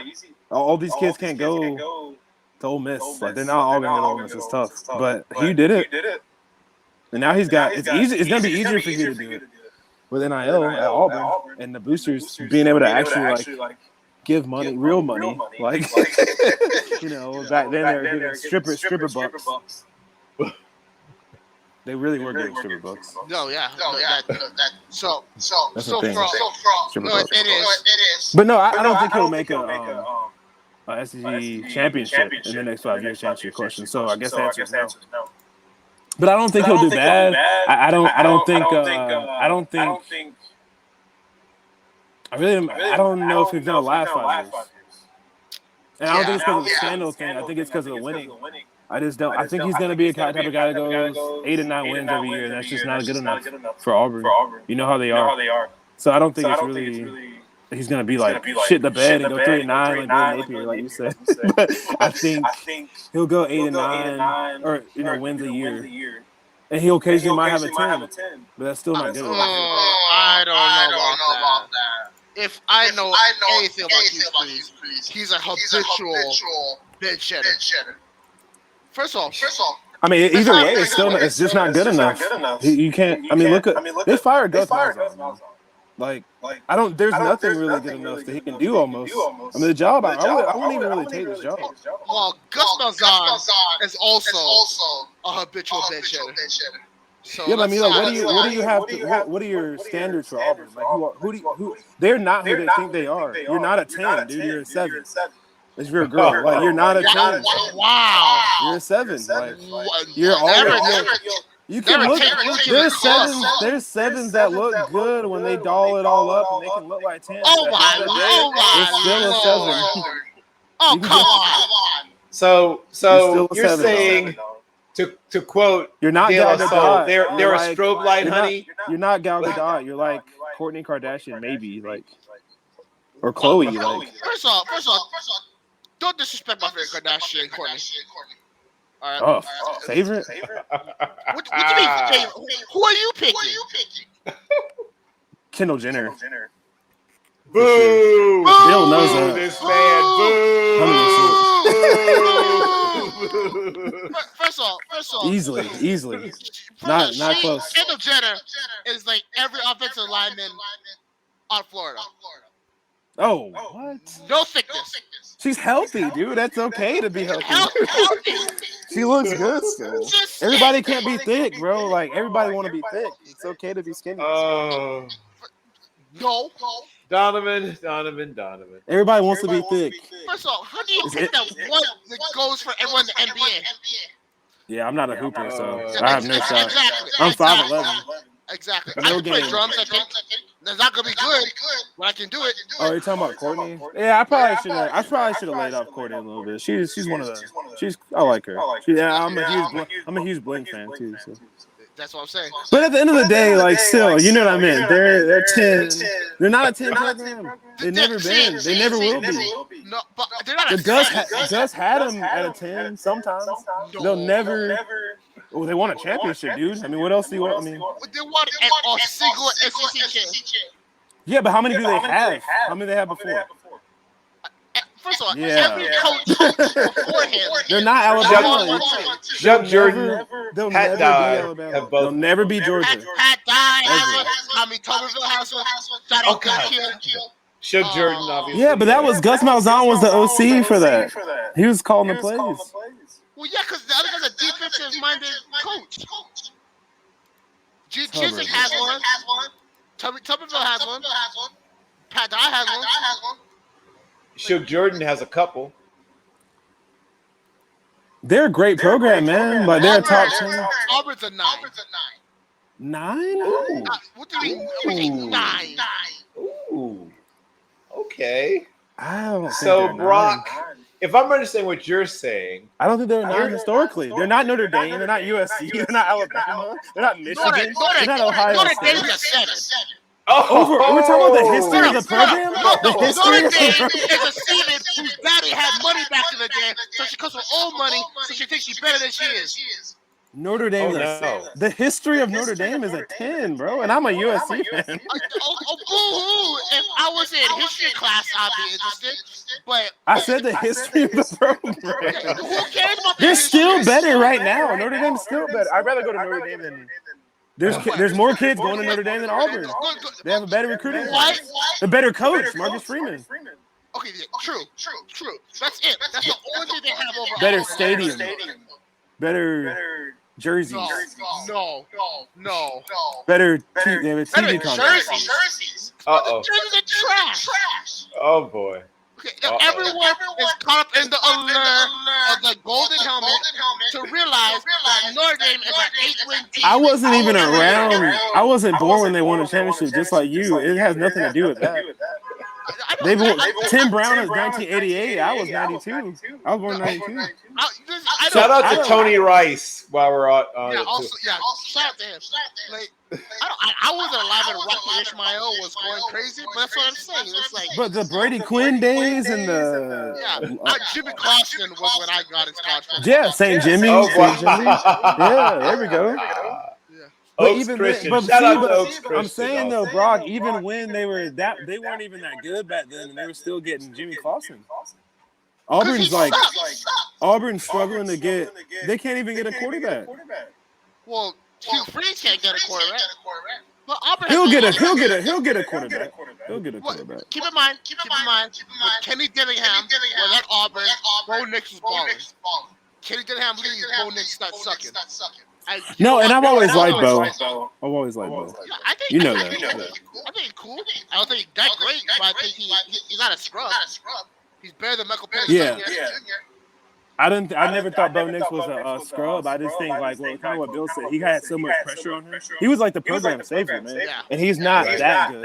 All these kids can't go to Ole Miss. Like, they're not all going to go to Ole Miss. It's tough. But he did it. And now he's got, it's easy. It's going to be easier for you to do it with NIL at Auburn and the boosters being able to actually, like, give money, real money. Like, back then they were giving stripper bucks. They really were giving stripper bucks. No, yeah. So that's the thing. It is. But no, I don't think he'll make a SEC championship in the next 5 years to answer your question. So I guess the answer is no. But I don't think he'll do bad. I don't think. I don't know if he's gonna last 5 years. And I don't think it's because of the scandal thing. I think it's because of the winning. I just don't. I think he's gonna be a type of guy that goes 8 or 9 wins every year, and that's just not good enough for Auburn. You know how they are. So I don't think it's really. He's gonna be like shit the bed and go 3 and 9 like Billy Napier, like you said. But I think he'll go 8 and 9 or wins a year, and he occasionally might have a 10, but that's still not good enough. I don't know about that. If I know anything about Hugh Freeze, he's a habitual bitch shitter. First off, I mean, either way, it's just not good enough. You can't. I mean, look at they fired Gus Malzahn. Like there's nothing really good enough that he can do almost. I mean, the job, I wouldn't even really take this job. Well, Gus Malzahn is also a habitual bitch shitter. So yeah, but I mean, like, what are your standards for Auburn? Like, who they're not who they think they are. You're not a 10, dude. You're a 7. If you're a girl, like you're not a 10. Wow. You're a 7. Like you're always. You can look. There's 7s. There's 7s that look good when they doll it all up and they can look like 10s. Oh my! It's still a 7. Oh come on! So you're saying. To quote, you're not Gal Gadot. They're a strobe light, honey. You're not Gal Gadot. You're like Kourtney Kardashian, maybe, like, or Chloe. Like, first off, don't disrespect my favorite Kardashian, Kourtney. All right. Oh, favorite? What do you mean favorite? Who are you picking? Kendall Jenner. Boo! Bill knows that. This man. Boo! First off, easily, not close. Kendall Jenner is like every offensive lineman on Florida. Oh, what? No thickness. She's healthy, dude. That's okay to be healthy. Healthy. She looks good still. Just Everybody can't be thick, bro. Like everybody want to be thick. It's okay to be skinny. Oh, no. Donovan. Everybody wants to be thick. First of all, how do you think that one that goes for everyone in the NBA? Yeah, I'm not a hooper, so Oh. I have no shot. Exactly. I'm 5'11". Exactly. No I can play game. drums. I think that's not gonna be good, but I can do it. Oh, you're talking about Courtney? Yeah, I probably should have laid off Courtney a little bit. She's one of the. I like her. I'm a huge Blink fan too. So. That's what I'm saying. But at the end of the day, like still, you know what I mean? They're 10. They're not a 10 program. They've never been. They never will be. No, but they're not. The Gus had them at a 10 sometimes. They'll never. Oh, they won a championship, dude. I mean, what else do you want? I mean, they won a single SEC championship. Yeah, but how many do they have? How many they have before? First of all, Yeah. every coach beforehand. They're not Alabama. Chuck Jordan, They'll Pat never Dye be Alabama. have both. They'll never be Georgia. Pat Dye has one. Tommy Tuberville has one. Shout out Gunkill. Chuck Jordan, obviously. Yeah, but that was Gus Malzahn was the OC for that. He was calling the plays. Well, yeah, because the other guy's a defensive-minded coach. Chiswick has one. Tuberville has one. Pat Dye has one. Chuck Jordan has a couple. They're a great program, man. Like they're a top 10. Auburn's a 9. 9? What do you mean 9? Ooh. Okay. I don't think So they're Brock, 9. if I'm understanding what you're saying, I don't think they're 9 historically. They're not Notre Dame. They're not USC. They're not Alabama. They're not Michigan. They're not Ohio Notre State. Dame's a 7. We're talking about the history of the program? The history Notre of the Dame program? is a seaman whose daddy had money back in the day, so she comes with old money, so she thinks she's better than she is. Notre Dame the history of Notre Dame is a 10, bro, and I'm a USC fan. If I was in history class, I'd be interested. But I said the history of the program. who cares about They're still better right now. Notre Dame's still better. I'd rather go to Notre Dame than there's more kids going to Notre Dame than Auburn. They have a better recruiting. What? A better coach, Marcus Freeman. Okay, yeah, true. That's it. That's the only thing they have over. Better Auburn. stadium. Better jerseys. No. Better TV contracts. Jerseys. Uh-oh. Jerseys are trash. Oh boy. Okay, everyone is caught up in the allure of the golden helmet to realize that Notre Dame is an 8-win team. I wasn't even around. I wasn't born when they won a championship, just like you. It has nothing to do with that. Tim Brown is 1988. I was 92. I was born in 92. Shout out to Tony Rice while we're on. Shout out to him. Like, I wasn't alive when Rocky Ishmael was going crazy, but that's what I'm saying. It's like, but the Brady Quinn days and the Jimmy Clausen was when I got his contract. Yeah, St. Jimmy. Oh, wow. St. Jimmy. Yeah, there we go. But Oaks even Christian. then, Shout out to Oaks Christian. I'm saying though, Brock, even when they weren't even that good back then, and they were still getting Jimmy Clausen. Auburn's struggling to get. They can't even get a quarterback. Well, Hugh Freeze can't get a quarterback. But Auburn He'll get a quarterback. He'll get a quarterback. Keep in mind, with Kenny Dillingham, when at Auburn, Bo Nix was balling. Kenny Dillingham leaves, Bo Nix starts sucking. No, and I've always liked Bo. I've always liked Bo. I think, you know that. I think he's cool. I don't think he's that great, but I think he's not a scrub. He's better than Michael Penix. Yeah. I never thought Bo Nix was a scrub. I just think kind of what Bill said. He had so much pressure on him. He was like the program savior, man. And he's not that good.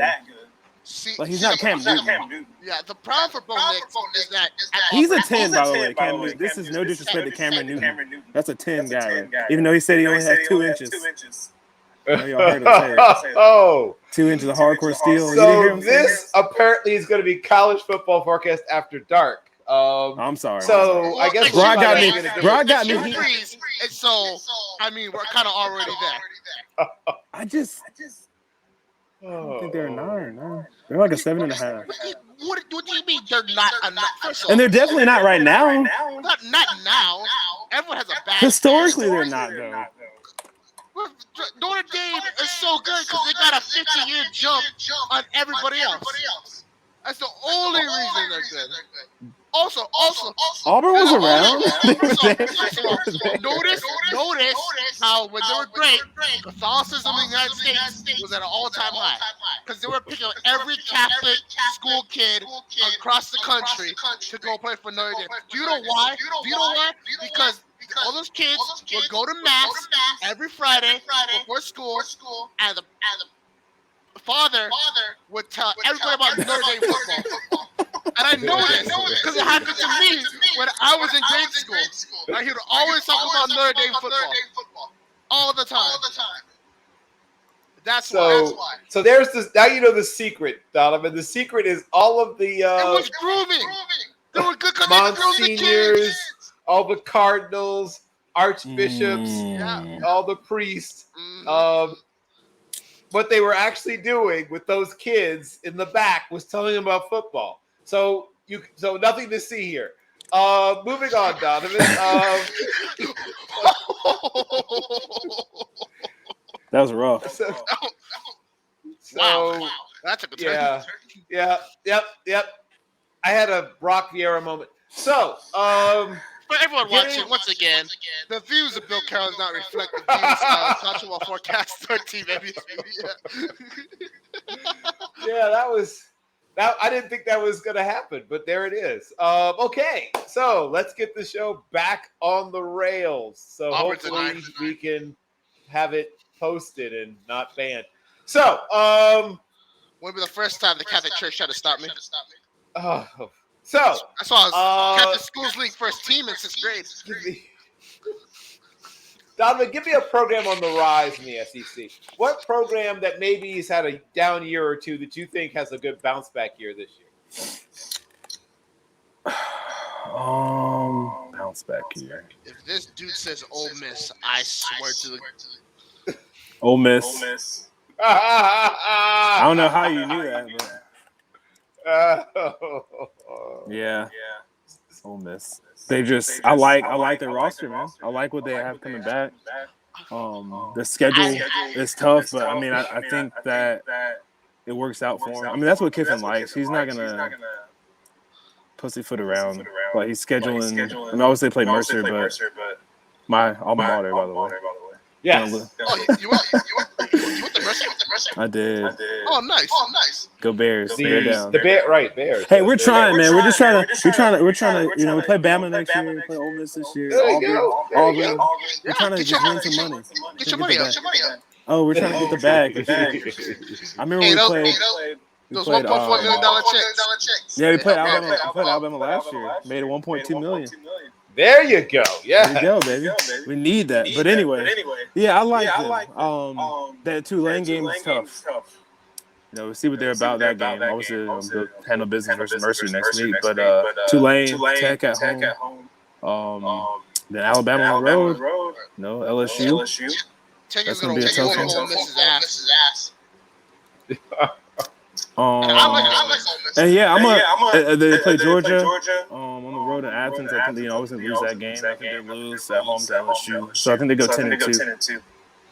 Like he's not Cam Newton. Yeah, the problem for Bo Nix is that he's a 10, by the way. Cam Newton. This is no disrespect to Cameron Newton. That's a 10 guy. Even though he said he only has 2 inches. I know y'all heard him say it. Oh, 2 inches of hardcore steel. So this apparently is going to be college football forecast after dark. I'm sorry. So I guess Brock got me. Brock got me. And so I mean, we're kind of already there. I don't think they're a 9. No. They're like a 7.5. What do you mean they're not enough? And they're definitely not right now. Not now. Everyone has a bad. Historically, they're not though. Notre Dame is so good because they got a 50-year jump on everybody else. That's the only reason they're good. Also, Auburn was around. notice how when they were great, Catholicism in the United States was at an all-time high because they were picking up every Catholic school kid across the country to go play for Notre Dame. Do you know why? Because all those kids would go to mass every Friday before school, and the father would tell everybody about Notre Dame football. And I know this because it happened to me when I was in grade school. Right? He would always talk about Notre Dame football all the time. That's why. So there's this. Now you know the secret, Donovan. The secret is all of the. It was grooming. They were good Monsignors, all the cardinals, archbishops, all the priests. What they were actually doing with those kids in the back was telling them about football. So nothing to see here. Moving on, Donovan. That was rough. Wow. That took a turn. Yep. I had a Brock Vieira moment. So, for everyone watching, once again, the views of Bill Carroll does not reflect the views of College Football Forecast 13 NBS Me. Yeah, that was. I didn't think that was going to happen, but there it is. Okay, so let's get the show back on the rails. So hopefully we can have it posted and not banned. So, when was the first time the Catholic Church tried to stop me? So I saw Catholic Schools League first team in 6th grade. Donovan, give me a program on the rise in the SEC. What program that maybe has had a down year or two that you think has a good bounce back year this year? Bounce back year. If this dude says Ole Miss, I swear to the Ole Miss. I don't know how you knew that, but yeah. Ole Miss. They just I like their roster, man. I like what they have coming back. The schedule is tough, but I mean I think that it works out for him. I mean that's what Kiffin likes. He's not gonna pussyfoot around. Like he's scheduling. I mean, obviously they played Mercer, but my alma mater, by the way. Yes. You went to Mercer? I did. Oh, nice. Go Bears. Bear down. Bears. Hey, we're trying, man. We're trying to, you know, we play Bama next year, we play Ole Miss this year. Auburn. We're trying to just win some money. Get your money up. Oh, we're trying to get the bag. I remember we played. Those $1.4 million checks. Yeah, we played Alabama. We played Alabama last year. Made it $1.2 million. There you go. Yeah. There you go, baby. We need that. But anyway, yeah, I like them. That Tulane game is tough. You know, we'll see what they're about that game. Obviously, they'll handle business versus Mercer next week. But Tulane, Tech at home. Then Alabama on the road. No, LSU. That's going to be a tough one. And yeah, they play Georgia on the road in Athens. I think they always lose that game. I think they lose at home to LSU. So I think they go 10-2,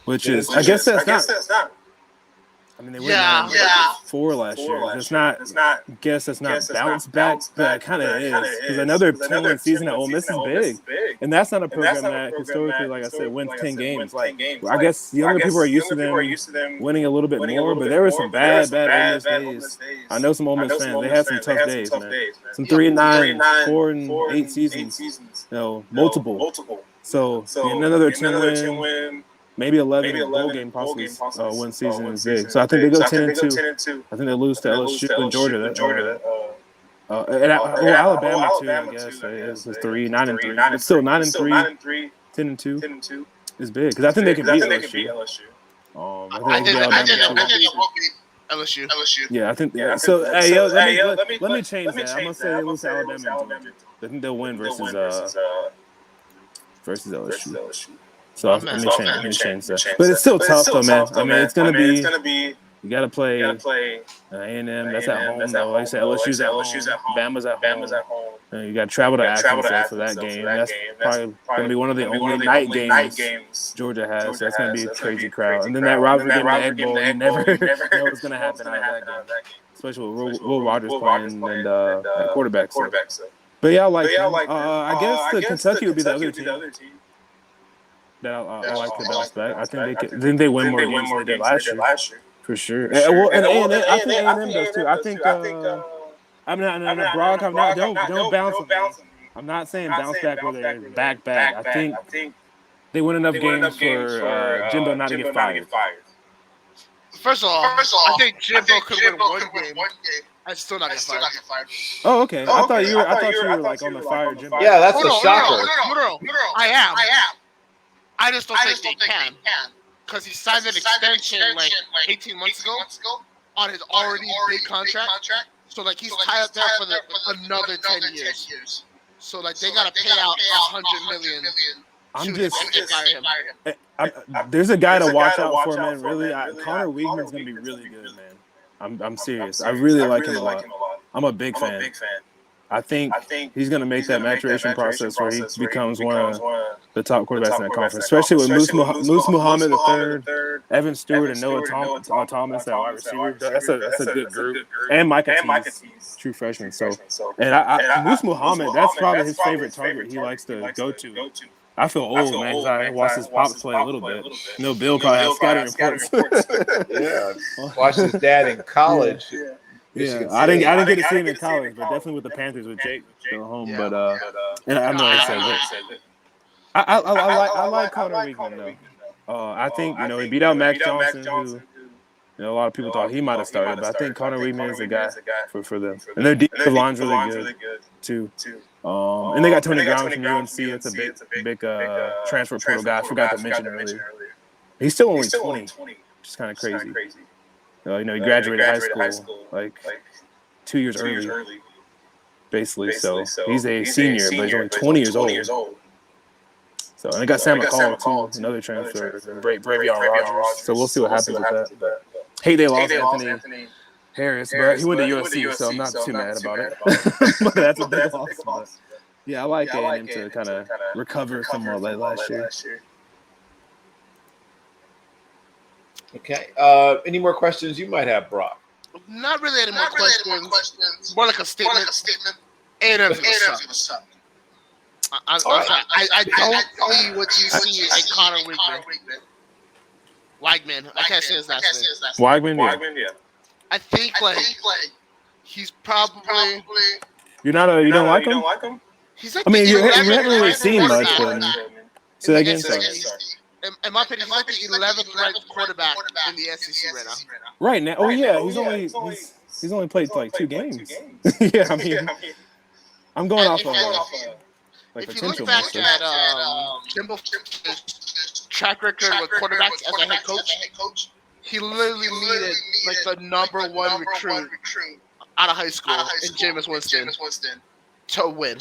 which is I guess that's not. I mean, they went 4 last year. It's not. I guess that's not bounce back, but it kind of is because another 10-win season at Ole Miss is big, and that's not a program that historically, like I said, wins 10 games. Like I guess younger people are used to them winning a little bit more, but there were some bad Ole Miss days. I know some Ole Miss fans. They had some tough days, man. Some 3-9, 4-8 seasons. You know, multiple. So another 10-win. Maybe 11 bowl game possibly win season is big. So I think they go 10-2. I think they lose to LSU and Georgia. Alabama too, I guess. It's 9-3. But still 9-3, 10-2 is big because I think they can beat LSU. I think LSU. Yeah, I think. Yeah. So let me change that. I'm gonna say they lose to Alabama and Georgia. I think they'll win versus LSU. So let me change that. But it's still tough, though, man. I mean, it's gonna be. You gotta play A&M. That's at home, though. Like I said, LSU's at home. Bama's at home. You got to travel to Athens for that game. That's probably gonna be one of the only night games Georgia has. So that's gonna be a crazy crowd. And then that rivalry game, the Egg Bowl, you never know what's gonna happen out of that game. especially with Will Rogers playing and at quarterback. So. But yeah, I like him. I guess the Kentucky would be the other team that I like to bounce back. I think they could. Then they win more games than they did last year, for sure. Well, and A&M, I think A&M does too. I think. I'm not Brock. I'm not. Don't bounce on me. I'm not saying bounce back where they're back. I think they win enough games for Jimbo not to get fired. First of all, I think Jimbo could win one game. I still not get fired. Oh, okay. I thought you were like on the fire, Jimbo. Yeah, that's a shocker. No, I am. I just don't think they can. Because he signed an extension like 18 months ago on his already big contract. So like he's tied up there for another 10 years. So like they gotta pay out $100 million. There's a guy to watch out for, man. Really, Connor Weigman's gonna be really good, man. I'm serious. I really like him a lot. I'm a big fan. I think he's going to make that maturation process where he becomes one of the top quarterbacks in that conference, especially with Moose Muhammad III, Evan Stewart, and Noah Thomas at wide receiver. That's a good group. And Micah Tease, true freshman. So, and Moose Muhammad, that's probably his favorite target he likes to go to. I feel old, man, because I watched his pops play a little bit. Bill probably has scouting reports. Yeah, watched his dad in college. Yeah, I didn't get to see him in college, but definitely with the Panthers with Jake still home. But and I'm not excited. I like Connor Weigman though. I think he beat out Max Johnson, who a lot of people thought he might have started, but I think Connor Weigman is the guy for them. And their defensive line's really good too. And they got Tony Brown from UNC. That's a big transfer portal guy. I forgot to mention earlier. He's still only 20, which is kind of crazy. He graduated high school like 2 years early, basically. So he's a senior, but he's only 20 years old. So and they got Sam McCall too, another transfer, and Bravion Rogers. So we'll see what happens with that. Hey, they lost Anthony Harris, but he went to USC, so I'm not too mad about it. But that's a big loss. But yeah, I like A&M to kind of recover somewhat like last year. Okay. Any more questions you might have, Brock? Not really any more questions. More like a statement. A&M's gonna suck. I don't see what you see in Connor Weigman. I can't say his last name. Weigman, yeah. I think he's probably. You don't like him? He's like you haven't really seen much. So that game. In my opinion, he's like the 11th ranked quarterback in the SEC right now. Right now, he's only played like 2 games. Yeah, I mean, I'm going off of if you look back at Jimbo's track record with quarterbacks as a head coach, he literally needed like the number 1 recruit out of high school in Jameis Winston to win.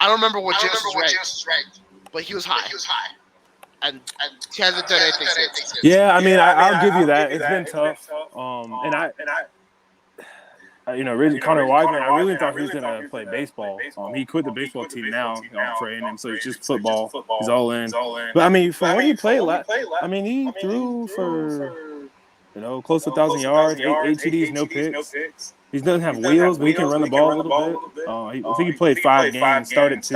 I don't remember what Jameis was ranked, but he was high. And he hasn't done anything since. Yeah, I mean, I'll give you that. It's been tough. Really, Connor Weigman, I really thought he was going to play baseball. He quit the baseball team now for A&M, so it's just football. He's all in. But, I mean, from when he played, he threw for, close to 1,000 yards, 8 TDs, no picks. He doesn't have wheels, but he can run the ball a little bit. I think he played 5 games, started 2.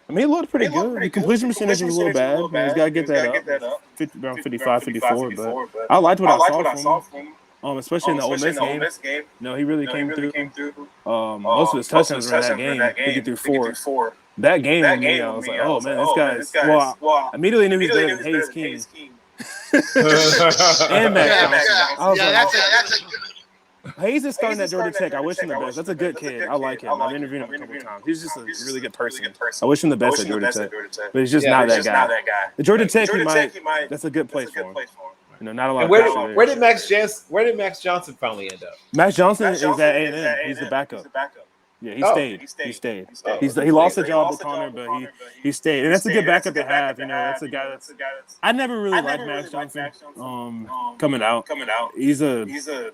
I mean, he looked pretty good. The completion percentage was a little bad. He's got to get that up, around 55, 54. But I liked what I saw from him, especially in the Ole Miss game. No, he really came through. Most of his touchdowns were in that game. He could do 4. That game, I was like, oh, man, this guy's – well, I immediately knew he was better than Hayes King. And Matt Johnson. I was like, Hayes is starting at Georgia Tech. I wish him the best. That's a good kid. I like him. I've interviewed him a couple of times. He's just a really good person. I wish him the best at Georgia Tech. But he's just not that guy. At Georgia Tech, he might. That's a good place for him. Not a lot of pressure. Where did Max Johnson finally end up? Max Johnson is at A&M. He's the backup. Yeah, he stayed. He lost the job with Connor, but he stayed, and that's a good backup to have. That's a guy that's. I never really liked Max Johnson. Coming out, he's a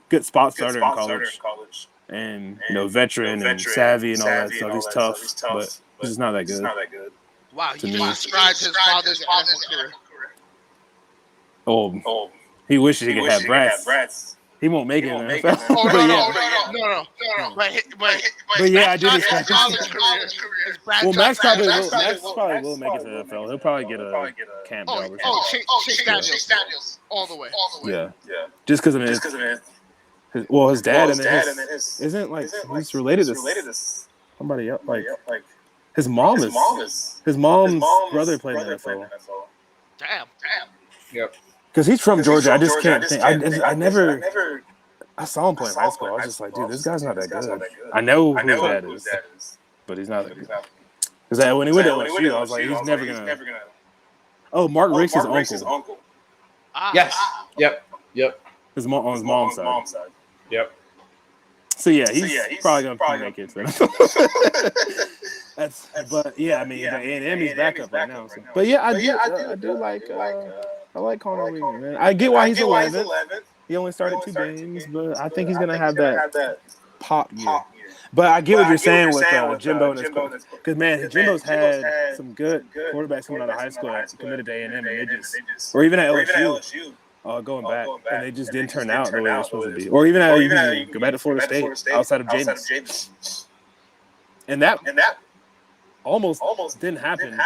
good spot starter in college, and veteran and savvy and all that stuff. He's tough, but he's just not that good. Wow, he just described his father's NFL career. Oh, he wishes he could have Brad's. He won't make it in the NFL. Oh But no. But yeah, I did Max expect John's it. college career is Brad Well, Max Johnson. probably will make it to the NFL. He'll probably get a camp job or something. Chase Daniels, all the way. Yeah. Just because of his dad and then isn't like he's related to somebody else. Like his mom's brother played in the NFL. Damn. Yep. Because he's from Georgia. I just can't think. I saw him play in high school. I was just like, dude, this guy's not that good. I know who his dad is, but he's not that good. Because when he went to LSU, I was like, he's never gonna. Oh, Mark Rick's his uncle. Yes. Yep. His mom on his mom's side. Yep. So yeah, he's probably gonna make it. But yeah, I mean, the A&M he's back up right now. So. But yeah, I do like I like Connor Weaver, man. I get why he's 11th. He only started 2 games, but I think he's gonna have that pop year. But I get what you're saying with Jimbo and his coach. Because man, Jimbo's had some good quarterbacks coming out of high school that committed to A&M, and they just, or even at LSU. Going back, and they just didn't turn out the way they're supposed to be. Or even go back to Florida State outside of Jameis. And that almost didn't happen.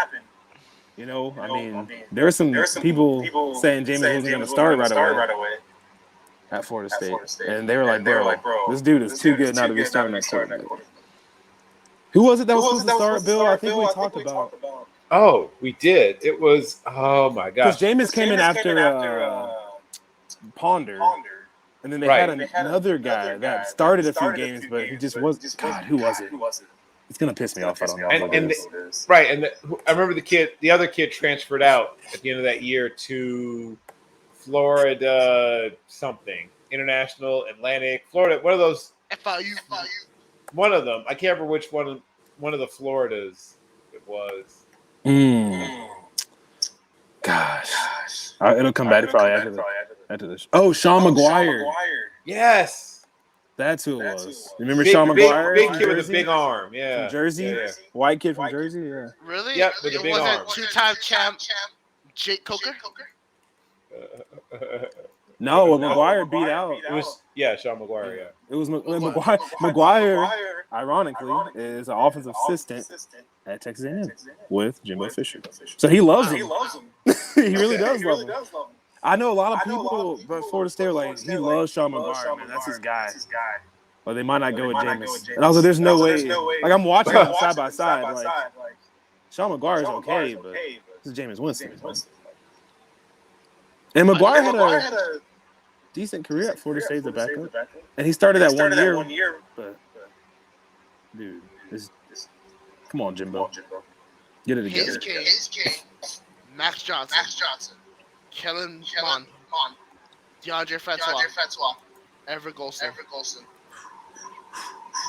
You know, I mean, there are some people saying Jameis wasn't going to start right away at Florida State. And they were like, bro, this dude is too good now to be starting that quarterback. Who was it that was supposed to start, Bill? I think we talked about. Oh, we did. It was, oh my gosh. Because Jameis came in after Ponder. And then they had another guy that started a few games, but he just was. God, who was it? It's gonna piss me off. I don't know. I remember the other kid transferred out at the end of that year to Florida something, International, Atlantic, Florida. One of those. FIU. One of them. I can't remember which one of the Floridas it was. Gosh. It'll come back probably after this. Oh, Sean McGuire. Yes. That's who it was. Remember Sean McGuire? Big kid with a big arm. Yeah. From Jersey? Yeah. White kid from Jersey? Yeah. Really? Yep, with a big arm. Was it 2-time champ Jake Coker? No, McGuire beat out. It was, Sean McGuire, yeah. It was McGuire. McGuire, ironically, is an offensive assistant at Texas A&M with Jimbo Fisher. So he loves him. He really does love him. I know a lot of people, but Florida State are like, he loves Sean McGuire, man. That's his guy. Or they might not go with Jameis. And I was like, there's no way. Like, I'm watching them side by side. Like, Sean McGuire is okay, but this is Jameis Winston. And McGuire had a decent career at Florida State as a backup. And he started that 1 year. But, dude, come on, Jimbo. Get it together. His king. Max Johnson. Kellen Mond. DeAndre Francois. Everett Golson.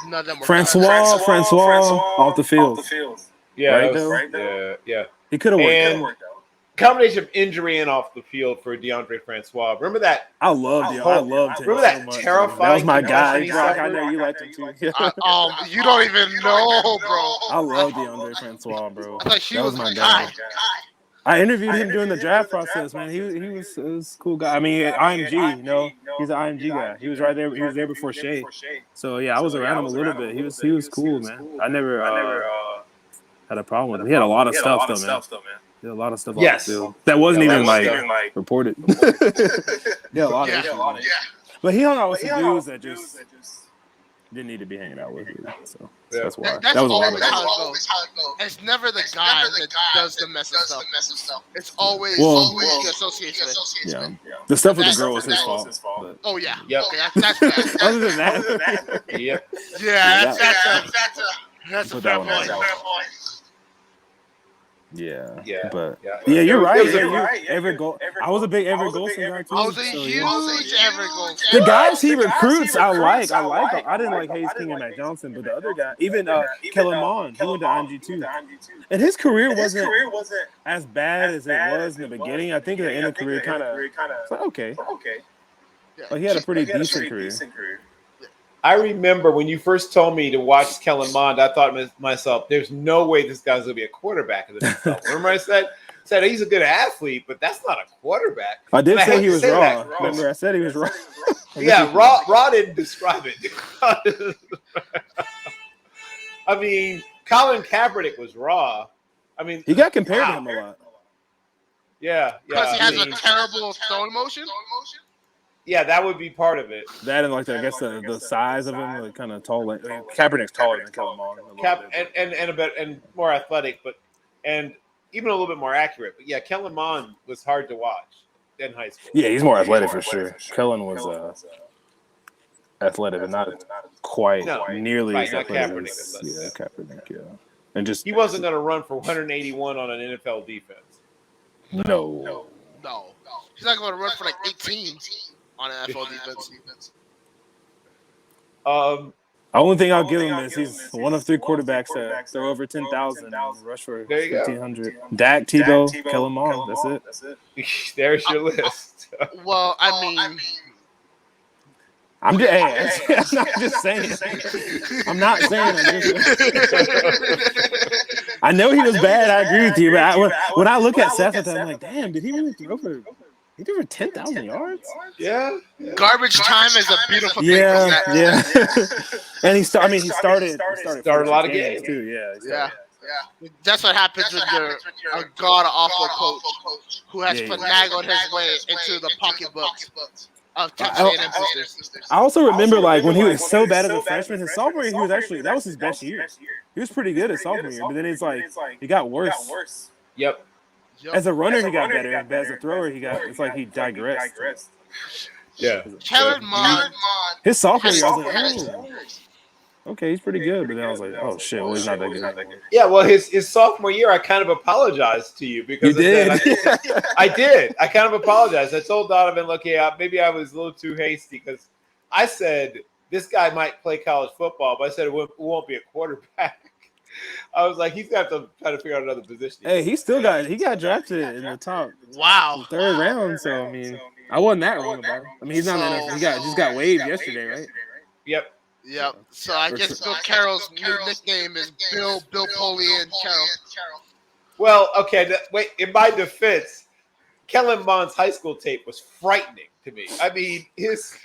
None of them were Francois off the field. Yeah, right, yeah. He could have worked out. Combination of injury and off the field for DeAndre Francois. Remember that? I loved him. Remember that so terrifying? That was my guy. Brock, I know you liked him too. You don't even know, bro. I love DeAndre Francois, bro. That was my guy. I interviewed him during the draft process, man. He was a cool guy. I mean, IMG, you know, he's an IMG guy. He was right there. He was there before Shea. So yeah, I was around him a little bit. He was cool, man. I never had a problem with him. He had a lot of stuff, though, man. He had a lot of stuff on the field that wasn't even like reported. Yeah, a lot of issues. But he hung out with some dudes that just didn't need to be hanging out with you. So that's why. That's that was always how it goes. It's never the guy that does the messy stuff. It's always the association. Yeah. The stuff with the girl was his fault. But. Oh yeah. Yep. Okay, that's bad. Other than that. Yep. Yeah, that's a fair point. Yeah. But you're right. Everett I was a big Everett Golson guy too. I was a huge Everett Golson. The guys he recruits, I like. I didn't like Hayes King and Matt Johnson, but the other guy, even Kellen Mond, he went to IMG too. And his career wasn't as bad as it was in the beginning. I think at the end of the career, kind of like, okay. Like he had a pretty decent career. I remember when you first told me to watch Kellen Mond, I thought to myself, there's no way this guy's going to be a quarterback in the NFL. Remember I said? said he's a good athlete, but that's not a quarterback. I did And say hate he to was say raw. that. Remember, I said he was raw. Yeah, raw didn't describe it. I mean, Colin Kaepernick was raw. I mean, He got compared to him a lot. Yeah. Because he has a terrible throwing motion? Yeah, that would be part of it. That and like I guess the size of him, like kind of tall. I mean, Kaepernick's taller than Kellen Mond. And a bit and more athletic, and even a little bit more accurate. But yeah, Kellen Mond was hard to watch in high school. Yeah, he's more athletic for sure. Kellen was athletic, but not quite nearly as athletic as Kaepernick. Yeah, and just he wasn't going to run for 181 on an NFL defense. No. He's not going to run for like 18 on an NFL defense. The only thing I'll give him is he's one of 3 quarterbacks that throw over 10,000, rush for 1,500. Dak, Tebow, Kellen Mond. That's it. There's your list. Well, I mean, I'm not just saying. I'm not saying. I know he was bad. I agree with you. But when I look at Seth, I'm like, damn, did he really throw for? He threw for 10,000 yards. Yeah. Garbage time is a beautiful thing. Yeah. And he started a lot of games too. Yeah. That's what happens when you're a god-awful coach who has finagled his way into the pocketbooks of Texas A&M sisters. I also remember like when he was so bad as a freshman, his sophomore year, that was his best year. He was pretty good his sophomore year, but then it's like he got worse. Yep. As a runner, he got better, but as a thrower, it's like he digressed. Yeah. Kellen Mond. His sophomore year, I was like, oh, okay, he's pretty good, but then I was like, oh shit, well, he's not that good. Yeah, well, his sophomore year, I kind of apologized to you because you did. I did. I kind of apologized. I told Donovan, look, maybe I was a little too hasty because I said this guy might play college football, but I said it won't be a quarterback. I was like, he's got to try to figure out another position. Hey, he got drafted in the top 3rd round. So I mean, I wasn't that wrong about him. I mean, he's not in the NFL. He just got waived yesterday, right? Yep. So I guess Bill Carroll's new nickname is Bill Polian Carroll. Well, okay. Wait. In my defense, Kellen Mond's high school tape was frightening to me. I mean, this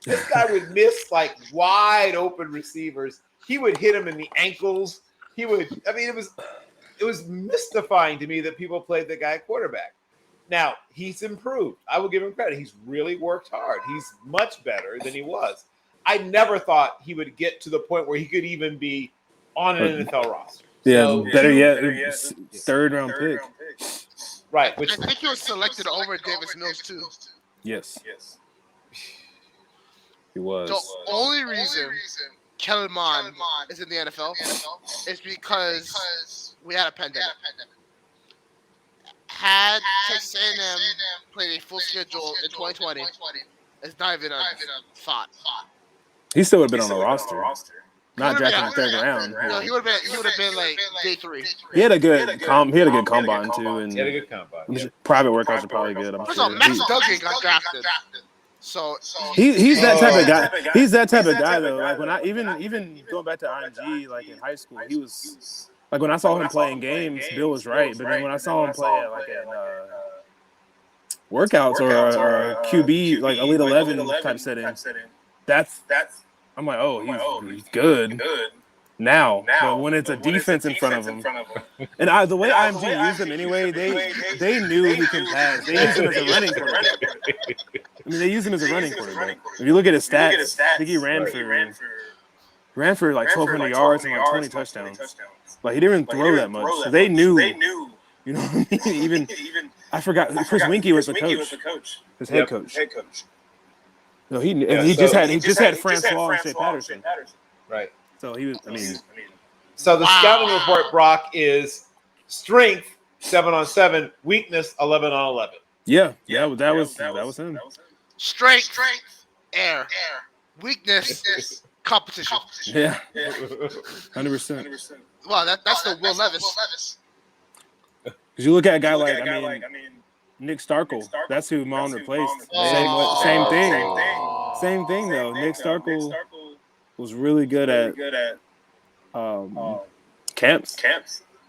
guy would miss like wide open receivers. He would hit him in the ankles. It was mystifying to me that people played the guy quarterback. Now, he's improved. I will give him credit. He's really worked hard. He's much better than he was. I never thought he would get to the point where he could even be on an NFL roster. Yeah, so, better yet, 3rd round pick. Right. I think he was selected over Davis Mills, too. Yes. He was. The only reason Kellen Mond is in the NFL is because we had a pandemic. Had Texas A&M played a full schedule in 2020, it's not even a thought. He still would have been on the roster. Not drafted in the 3rd round. No, he would have been like day 3. He had a good combine too, and he had a good combine. Private workouts are probably good. First of all, Max Duggan got drafted. So he's that type of guy. He's that type of guy though. Like when I even going back to IMG, like in high school, he was like when I saw him playing games, Bill was right. But then when I saw him play at like in workouts or QB like Elite 11 type setting, that's I'm like, oh, he's good now. But when it's a defense in front of him, and the way IMG used him anyway, they knew he can pass. They used him as a running quarterback. I mean, they used him as a running quarterback. If you look at his stats, I think he ran for like 1,200 yards and like 20 touchdowns. Like he didn't even throw that much. So they knew. You know what I mean? Even I forgot. Chris Winkie was the coach. His head coach. No, he just had Francois and Shea Patterson. Right. So he was. I mean. So the scouting report, Brock, is strength 7-on-7, weakness 11-on-11. Yeah, that was him. Strength, air. Weakness, competition. Yeah, 100%. Wow, that's the Will Levis. Because you look at a guy like Nick Starkel. That's who Mon replaced. Same thing though. Nick Starkel was really good at camps.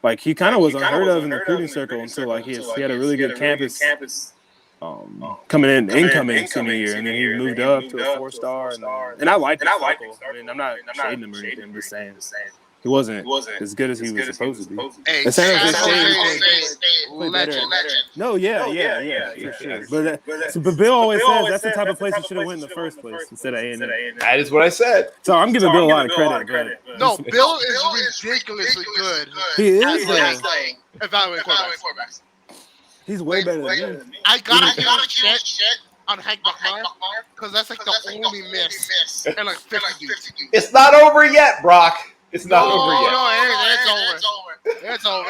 like he kind of was unheard of in the recruiting circle until like he had a really good campus coming in incoming senior year, and then he moved up to a 4-star, and I liked his circle. I mean, I'm not shading him or anything. I'm just saying he wasn't as good as he was supposed to be. Hey, And San Jose State, legend. No, yeah, for sure. But Bill always says that's the type of place he should have went in the first place instead of A&M. That is what I said. So I'm giving Bill a lot of credit. No, Bill is ridiculously good. He is Evaluating quarterbacks. He's way better than me. I gotta give him shit on Hank Bachmeier because that's like the only miss in like 50 dudes. It's not over yet, Brock. It's not over yet. No, it's over.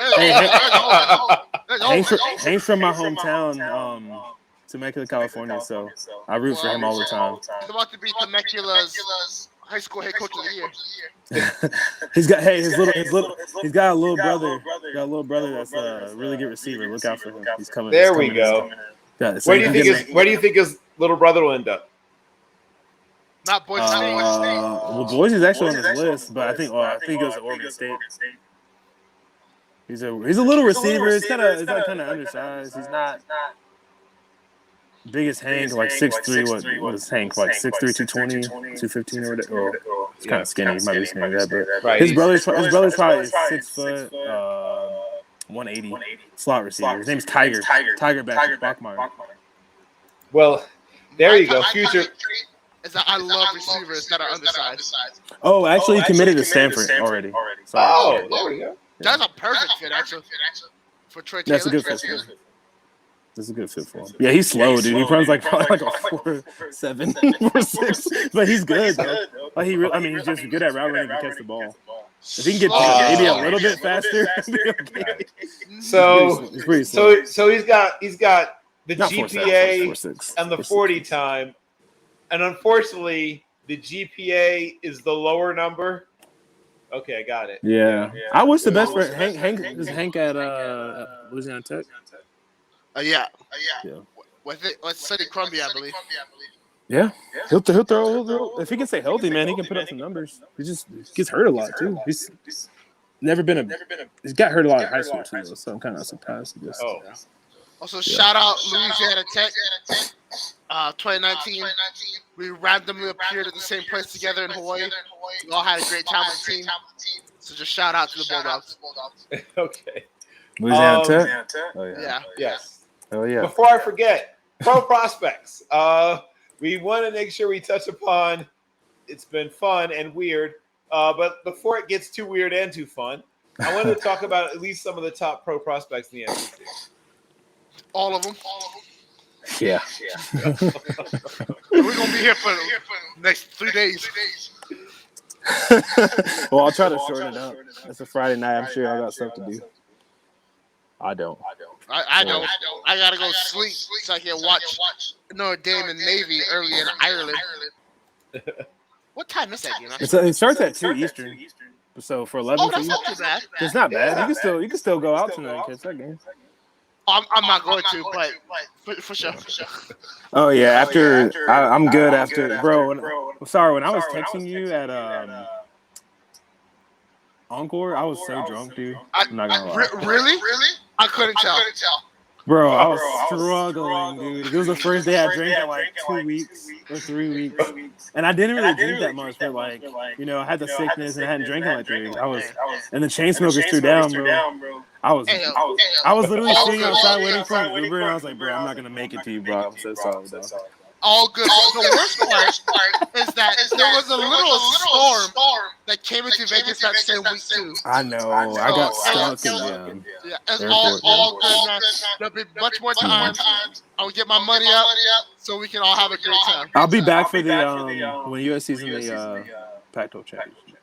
Hank's from my hometown, Temecula, California, so I root for him all the time. He's about to be Temecula's high school head coach of the year. He's got he's got a little brother. Got a little brother that's a really good receiver. Look out for him. He's coming. There we go. Yeah, Where do you think his little brother will end up? Not Boise State. Well, Boise's actually on his list, but I think he goes to Oregon State. He's a little receiver. He's kind of undersized. He's not big as Hank, like 6'3". What is Hank like? 6'3", 220, 215 or whatever. Oh, he's kind of skinny. He might be skinny like that, but his brother's probably 6 foot, 180 slot receiver. His name's Tiger Bachmeier. Well, there you go. Future. Is that I love receivers that are undersized. Oh, actually, he committed to Stanford already. Oh, there we go. That's a perfect fit, actually, for Troy Taylor. That's a good fit for him. That's a good fit for him. Yeah, he's slow, dude. He runs like probably like a 4.7, 4.6, but he's good, though. Like he's just good at route running and catch the ball. If he can get maybe a little bit faster, okay. So he's got the Not GPA 4.6, and the 40 time, and unfortunately, the GPA is the lower number. Okay, I got it. Yeah. I wish the best for Hank at Louisiana Tech. Yeah. With City Crumbie, I believe. Yeah. He'll throw. If he can stay healthy, man, he can put up some numbers. He just gets hurt a lot too. He's never been he's got hurt a lot in high school too, so I'm kind of surprised. Oh. Also, shout out Louisiana Tech. 2019, we randomly appeared at the same place together in Hawaii. We all had a great time with the team. So just shout out to the Bulldogs. Okay. Louisiana Tech? Oh, Yeah. Yes. Oh, yeah. Before I forget, pro prospects. We want to make sure we touch upon. It's been fun and weird, but before it gets too weird and too fun, I wanted to talk about at least some of the top pro prospects in the SEC. All of them. Yeah. We're gonna be here for the next 3 days. Well, I'll try to shorten it up. It's a Friday night. I'm sure I got stuff to do. I don't. I don't. I gotta go sleep so I can watch Notre Dame and Navy early in Ireland. What time is that game? It starts at 2 Eastern. So for 11 that's not too bad. It's not bad. You can still go out tonight and catch that game. I'm not going to, but for sure. Oh yeah, I'm good after, bro. When I was texting you at Encore, I was so drunk, dude. I'm not gonna lie. Really? I couldn't tell. Bro, I was struggling, dude. It was the first day I drank in like 2 weeks or 3 weeks, and I didn't really drink that much. But like, I had the sickness and I hadn't drank in like 3 weeks. And the chain smokers threw down, bro. I was literally sitting outside waiting for an Uber, and I was like, bro, I'm not gonna make it to you, bro. I'm so sorry, bro. All good. The worst part is that there was a little storm that came into Vegas that same week too. I know. I got stuck in Yeah, it's all good, man. There'll be much more time. I'll get my money up so we can all have a great time. I'll be back for the when USC's in the Pac-12 championship.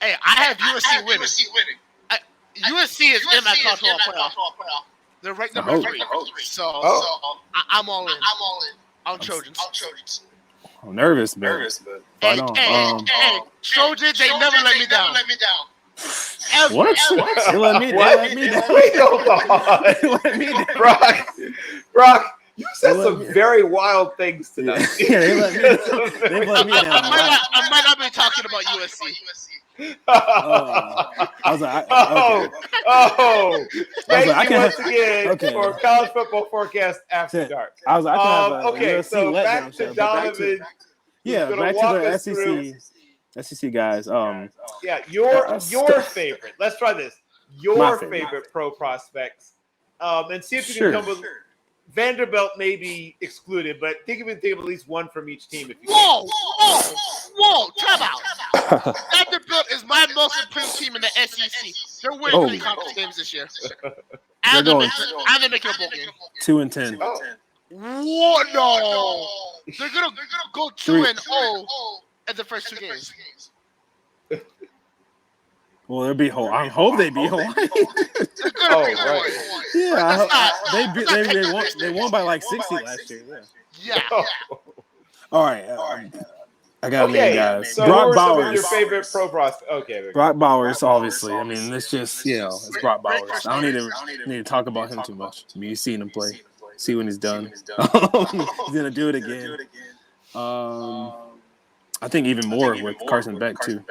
Hey, I have USC winning. USC is in that college football playoff. They're ranked number 3. So I'm all in. I'm Trojans. I'm nervous, but hey, Trojans, they never let me down. Ever. What? They let me down. Wait, hold on. They let me down. Brock, you said some very wild things tonight. Yeah, they let me down. I might not be talking about USC. I was like, oh, okay. oh! Thank I you can once have- again okay. for college football forecast after dark. I was like, I can have a Okay, USC so letdown back show, to but back to Donovan. Who's gonna back to walk the us through. SEC guys. Yeah, your favorite. Let's try this. Your favorite pro prospects, and see if you can come with. Vanderbilt may be excluded, but think of at least one from each team. If you Whoa! Time out. Vanderbilt is my most improved team in the SEC. They're winning 3 conference games this year. And they're making a bowl game. 2-10. What? No. They're gonna go 2-0 at the first 2 games. Well, they'll be Hawaii. I hope they beat Hawaii. They're gonna beat Hawaii. Yeah, they won by like 60 last year. Yeah. All right. I got a name, guys. So Brock who are some Bowers. of your favorite pro prospects? Okay. Brock Bowers, obviously. I mean, it's just it's Brock Bowers. I don't need to talk about him too much. I mean, you've seen him play. See when he's done. He's gonna do it again. I think even more with Carson Beck too.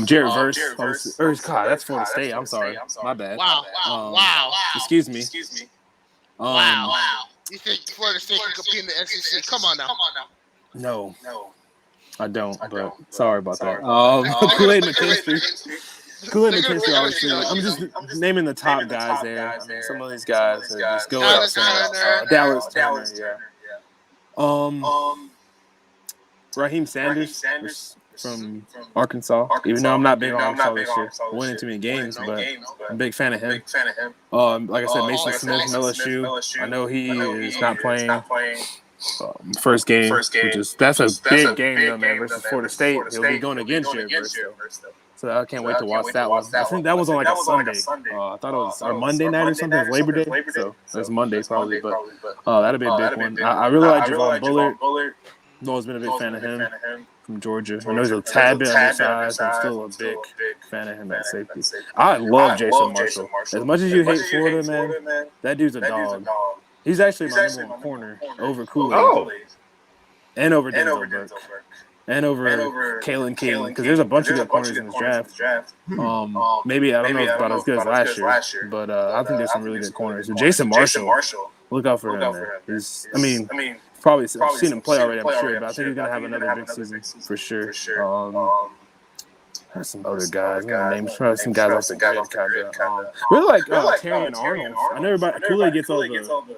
Jared Verse. God, that's Florida State. I'm sorry. My bad. Wow. Excuse me. Wow. You think Florida State can compete in the SEC? Come on now. No. I don't, but sorry about that. Kool-Aid McKinstry. Kool-Aid McKinstry, obviously. I'm just naming the top guys there. I mean, some of these guys are just go outside. Dallas Turner, yeah. Raheem Sanders from Arkansas. Even though I'm not big on Arkansas this year, winning too many games, but I'm a big fan of him. Like I said, Mason Smith from LSU. I know he is not playing. First game, that's a big game though, man. Versus Florida State, he'll be going against Jared Verse. So I can't wait to watch that one. I think that was on like a Sunday. I thought it was our Monday night or something. It was Labor Day, so that's Monday probably. But that'll be a big one. I really like Javon Bullard. I've always been a big fan of him from Georgia. I know he's a tad bit undersized. I'm still a big fan of him at safety. I love Jason Marshall. As much as you hate Florida, man, that dude's a dog. He's actually my number one corner over Kool-Aid. And over Denzel Burke. And over Kalen King. Because there's a bunch of good corners in this draft. Maybe, I don't know about as good as last year. But I think there's some really good corners. So Jason Marshall, look out for him, man. Probably seen him play already, I'm sure. But I think he's going to have another big season for sure. There's some other guys. Names some guys off the grid, kind of. Really like Terrion Arnold. I know everybody Kool-Aid gets all the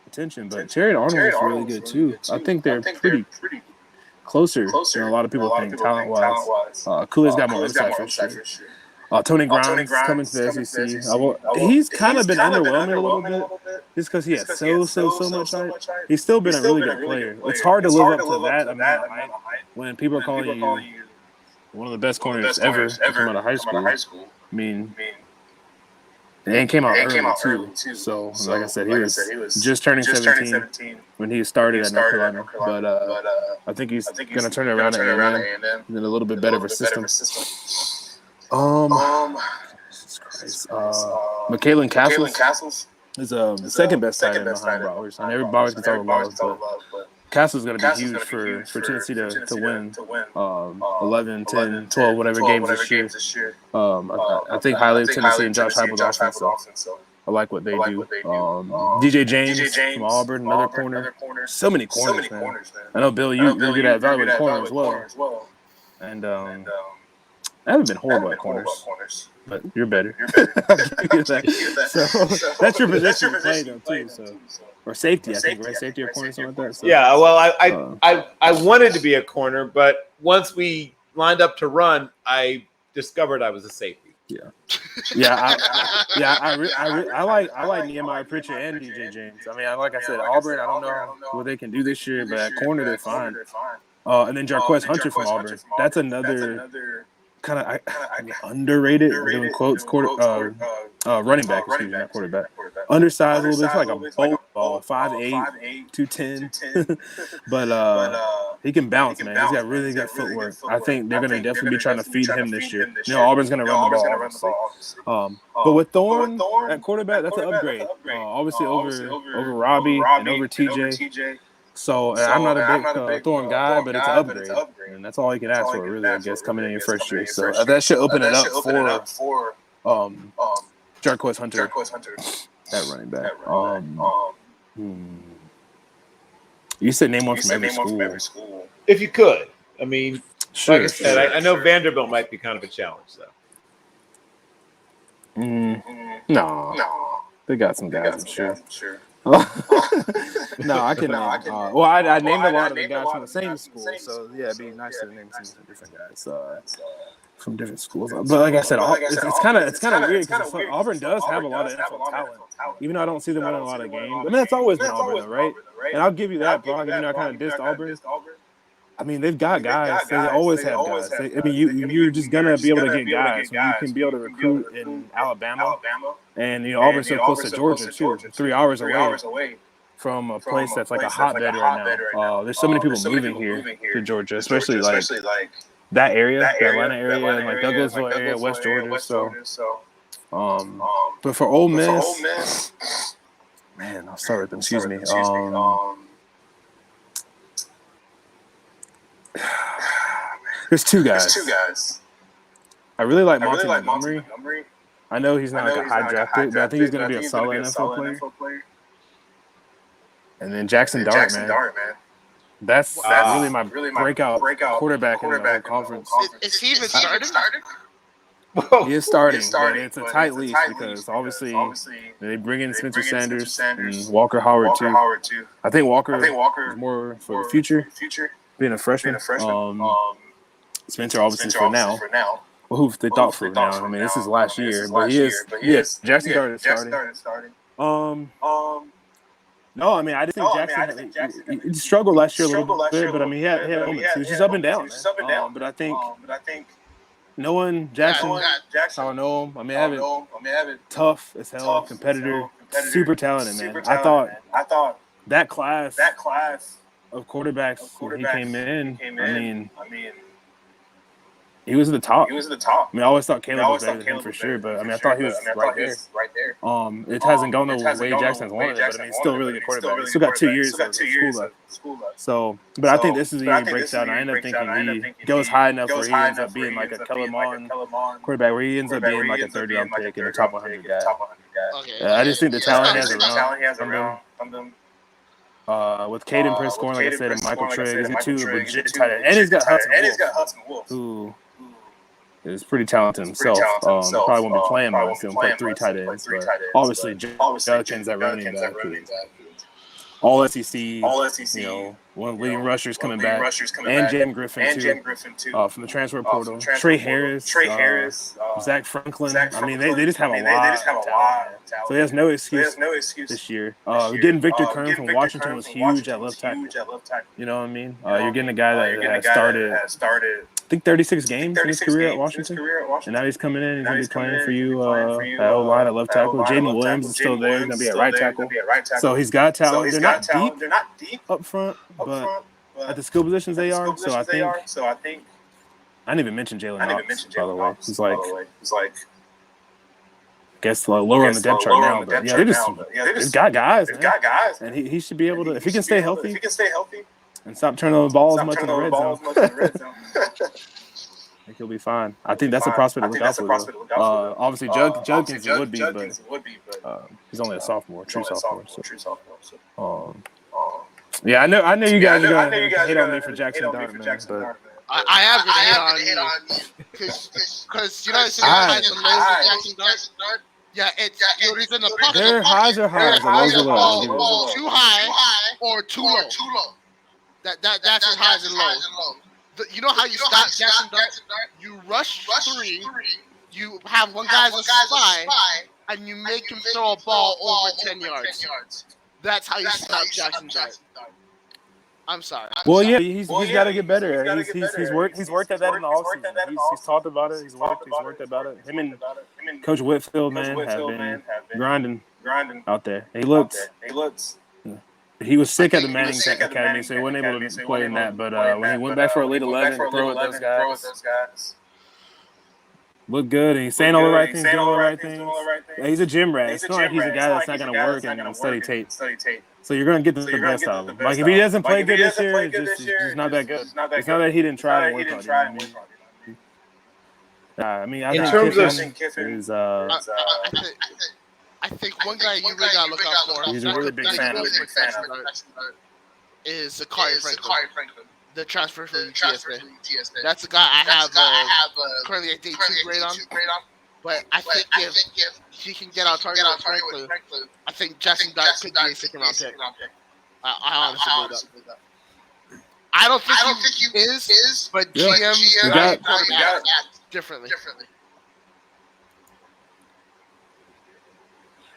attention, but Terrion Arnold is really good too. I think they're pretty closer than a lot of people think talent-wise. Kool-Aid's got more upside for sure. Tony Grimes coming to the SEC. He's kind of been underwhelming a little bit just because he had so much hype. He's still been a really good player. It's hard to live up to that amount of hype when people are calling you one of the best corners ever to come out of high school. I mean, and came out early too. So, like I said, he was just turning 17 when he started at North Carolina. But I think he's going to turn it around at A&M and then a little bit better of a system. Jesus Christ. McKalen Castles is the second best tight end behind Bowers. And every Bowers gets all the love, but Castle's going to be huge for Tennessee to win 11, 10, 12, whatever games this year. I think highly of Tennessee and Josh Heupel's offense, so I like what they do. DJ James from Auburn, another corner. So many corners, man. I know, Bill, you're good at evaluating corner as well. And I haven't been horrible at corners, but you're better. I'll give you that. So that's your position to play, though, too. So. Or safety, I think, right? Safety or corner, something like that. So, yeah, well, I wanted to be a corner, but once we lined up to run, I discovered I was a safety. I like Nehemiah Pritchard and DJ James. I mean, like I said, Auburn, I don't know what they can do this year, but at corner, they're fine. And then Jarquez Hunter from Auburn. That's another kind of underrated, doing quotes, running back, excuse me, not quarterback. Undersized a little bit, it's like a bolt ball, 5'8", 210. But he can bounce, man. He's got really good footwork. I think they're going to definitely be trying to feed him this year. Auburn's going to run the ball, obviously. But with Thorne at quarterback, that's an upgrade. Obviously over Robbie and over TJ. So and I'm not a big throwing guy, but it's an upgrade, and that's all you can ask for, really. I guess coming in your first year, so that should open it up for Jarquez Hunter, that running back. You said name one from every school. If you could, I mean, Sure, like I said, I know Vanderbilt might be kind of a challenge, though. No, they got some guys, I'm sure. No, I can. Well, I named a lot of the guys from the same school, so yeah, it'd be nice to name some different guys from different schools. But like I said, it's kind of weird because Auburn does have a lot of NFL talent, even though I don't see them winning a lot of games. I mean, that's always been Auburn, though, right? And I'll give you that, Brock. Even though I kind of dissed Auburn. I mean, they've got guys. They always have guys. I mean, you're just gonna be able to get guys when you can be able to recruit in Alabama, and Auburn's so close to Georgia too, 3 hours away from a place that's like a hotbed right now. There's so many people moving here to Georgia, especially like that area, the Atlanta area, and like Douglasville area, West Georgia. So, but for Ole Miss, man, I'll start with them. Excuse me. There's two guys. I really like Monty Montgomery. I know he's not like a high draft pick, but I think he's going to be a solid NFL player. And then Jackson Dart, man. That's really my breakout quarterback in the whole conference. Is he even starting? He is starting, but it's a tight leash because obviously they bring in Spencer Sanders and Walker Howard too. I think Walker is more for the future, being a freshman. Spencer obviously for now. Well, who they thought for now? I mean, this is last year, but he is. Yes, Jackson Dart is starting. No, I mean, I didn't think Jackson he struggled last year a little bit, but I mean, he had moments. He was just up and down. But I think knowing Jackson, how I know him, I mean, I haven't tough as hell, competitor, super talented, man. I thought that class of quarterbacks when he came in, I mean, he was at the top. I mean, I always thought Caleb was better than him for sure, but I mean, I thought he was right there. It hasn't gone the way Jackson's wanted it, but I mean, he's still a really good quarterback. He's still got 2 years of school left. So, but I think this is the year he breaks out, and I end up thinking he goes high enough where he ends up being like a Kellerman quarterback, where he ends up being like a third-round pick and a top 100 guy. I just think the talent he has around him. With Caden Prince scoring, like I said, and Michael Trigg, he's got 2 legit tight ends, and he's got Hudson Wolf, who is pretty talented himself. Probably won't be playing much. He'll play 3 tight ends, but obviously Judkins that running back. All SEC, one of the leading rushers coming back, and Jam Griffin too, from the transfer portal. Trey Harris, Zach Franklin. I mean, they just have a lot of talent. So he has no excuse this year. Getting Victor Kern from Washington was huge at left tackle. You know what I mean? You're getting a guy that has started, I think, 36 games in his career at Washington, and now he's coming in and he's going to be playing for you at O-line at left tackle. Jaden Williams is still there. He's going to be at right tackle. So he's got talent. They're not deep up front, but at the skill positions they are. So I think I didn't even mention Jalen Knox, by the way. He's like, I guess lower on the depth chart now, but yeah, they've got guys, man. And he should be able to, if he can stay healthy and stop turning the ball as much in the red zone, I think he'll be fine. I think that's a prospect to look out for. Obviously, Judkins would be, but he's only a sophomore, true sophomore. So. Yeah, I know you guys are going to hate on me for Jackson Dart, man, but I am going to hate on you because you know it's highs and lows with Jackson Dart. Yeah, he's in the pocket. Their highs are highs, and lows are lows. Too high or too low. That's his highs and lows. You know how you stop Jackson Dart? You rush 3. You have one guy as a spy, and you make him throw a ball over 10 yards. That's how you stop Jackson Dart. I'm sorry. Well, yeah, he's got to get better. He's worked at that in the offseason. He's talked about it. He's worked about it. Him and Coach Whitfield, man, have been grinding out there. He was sick at the Manning Academy, so he wasn't able to play in that. But when he went back for Elite 11 and throw at those guys, Look good, and he's saying all the right things, doing all the right things. Yeah, he's a gym rat. It's not like he's a guy that's not going to work and study tape. So you're going to get the best out of him. Like, if he doesn't play good this year, it's just not that good. It's not that he didn't try and work hard. I mean, I In think terms of- Kiffin is I think one guy you really gotta look out for. He's a really big fan. Is Zakari Franklin, the transfer from UTSA. That's the guy I have currently a day 2 grade on. But I think if he can get out target with Franklin, I think Jackson Dart could be a second-round pick. I honestly believe that. I don't think he is, but GM got differently.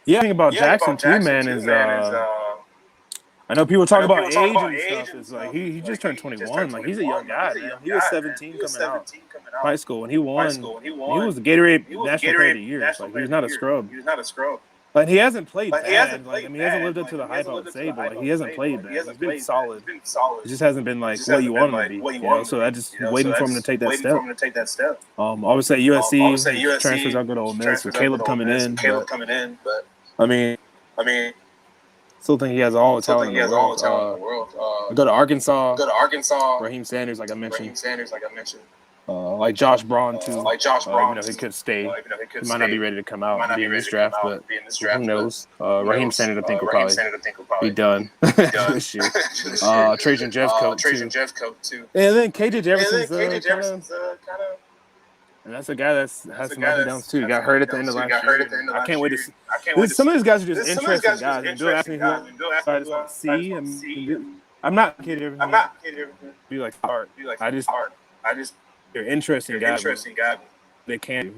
Yeah, the thing about Jackson too, man, is I know people talk about age and stuff. It's like he just turned 21. Like, he's a young guy, man. He was 17 coming out high school when he won. He was the Gatorade National Player of the Year. Like, he's not a scrub. Like, he hasn't played bad. Like, I mean, he hasn't lived up to the hype, I would say, but like, he hasn't played bad. He's been solid. It just hasn't been like what you want him to be. You know? So I just waiting for him to take that step. I would say USC transfers out good to Ole Miss with Caleb coming in. But I mean, still think he has all the talent in the world. Go to Arkansas. Raheem Sanders, like I mentioned. Like Josh Braun too. Even though he could stay, he might not be ready to come out and be in this draft, but who knows? Raheem Sanders, I think, will probably be done this year. Trajan Jeffcoat too. And then KJ Jefferson's kind of. And that's a guy that has some ups and downs too. He got hurt at the end of last year. I can't wait to see. Some of these guys are just interesting guys. And Bill asked me who I just want to see. I'm not kidding. Be like art. I just they're interesting guys. They can't.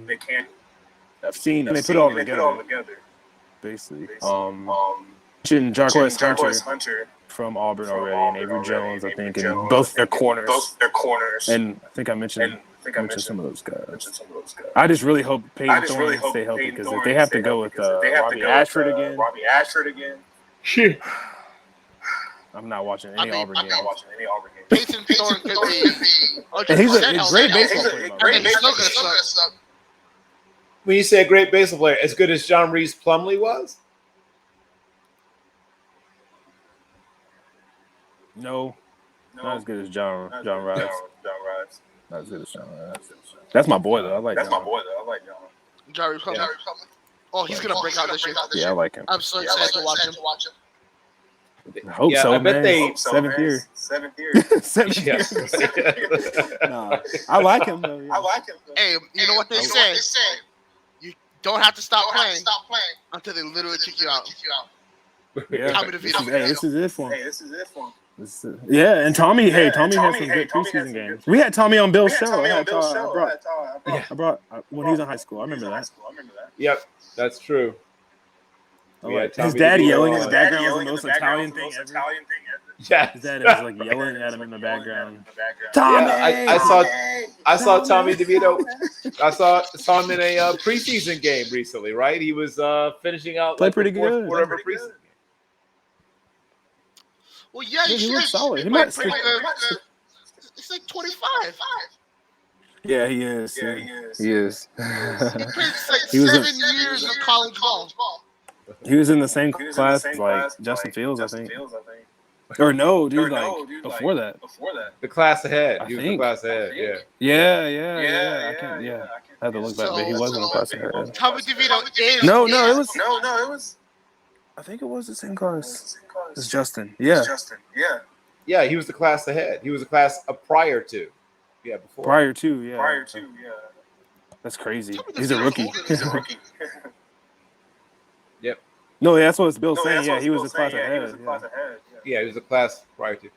I've seen them. They put it all together. Basically. Mentioned Jarquez Hunter from Auburn already, and Avery Jones, I think, and both their corners. And I think I mentioned some of those guys. I just really hope Peyton Thorne stay healthy, because if they have to go with Robbie Ashford again, I'm not watching any Auburn games. Peyton Thorne could be. And he's a great baseball player. When you say a great baseball player, as good as John Reese Plumlee was? No, not as good as John Rice. Not as good as John Rice. That's my boy though. I like John. Jerry Plumlee. Oh, he's gonna break out this year. Yeah, I like him. I'm so excited to watch him. I hope so, I bet man. Seventh year. Nah, I like him though. Yeah. Hey, you know what they say? You don't have to stop playing until they literally kick you out. Yeah. Tommy DeVito. This is it for him. Yeah, and Tommy had some good preseason games. We had Tommy on Bill's show. I brought when he was in high school. I remember that. Yep, that's true. His dad yelling in the background was the most Italian thing ever. Yeah, his dad was like yelling at him in the background. Tommy, I saw Tommy DeVito. I saw him in a preseason game recently. Right, he was finishing out. Played pretty good. Whatever preseason. Well, yeah, he looks solid. He might play it's like 25. Yeah, he is. He is. He played like 7 years of college ball. He was in the same class as like Justin Fields, I think. Or no, dude, before that. The class ahead. He was the class ahead. Yeah. Yeah. I had to look back, but he wasn't the class ahead. Tommy DeVito is. No, it was. I think it was the same class as Justin. Yeah. Yeah, he was the class ahead. He was a class prior to. Yeah, before. Prior to, yeah. That's crazy. He's a rookie. Yep. No, that's what Bill's saying. Yeah, he was a class ahead. Yeah, he was a class prior to.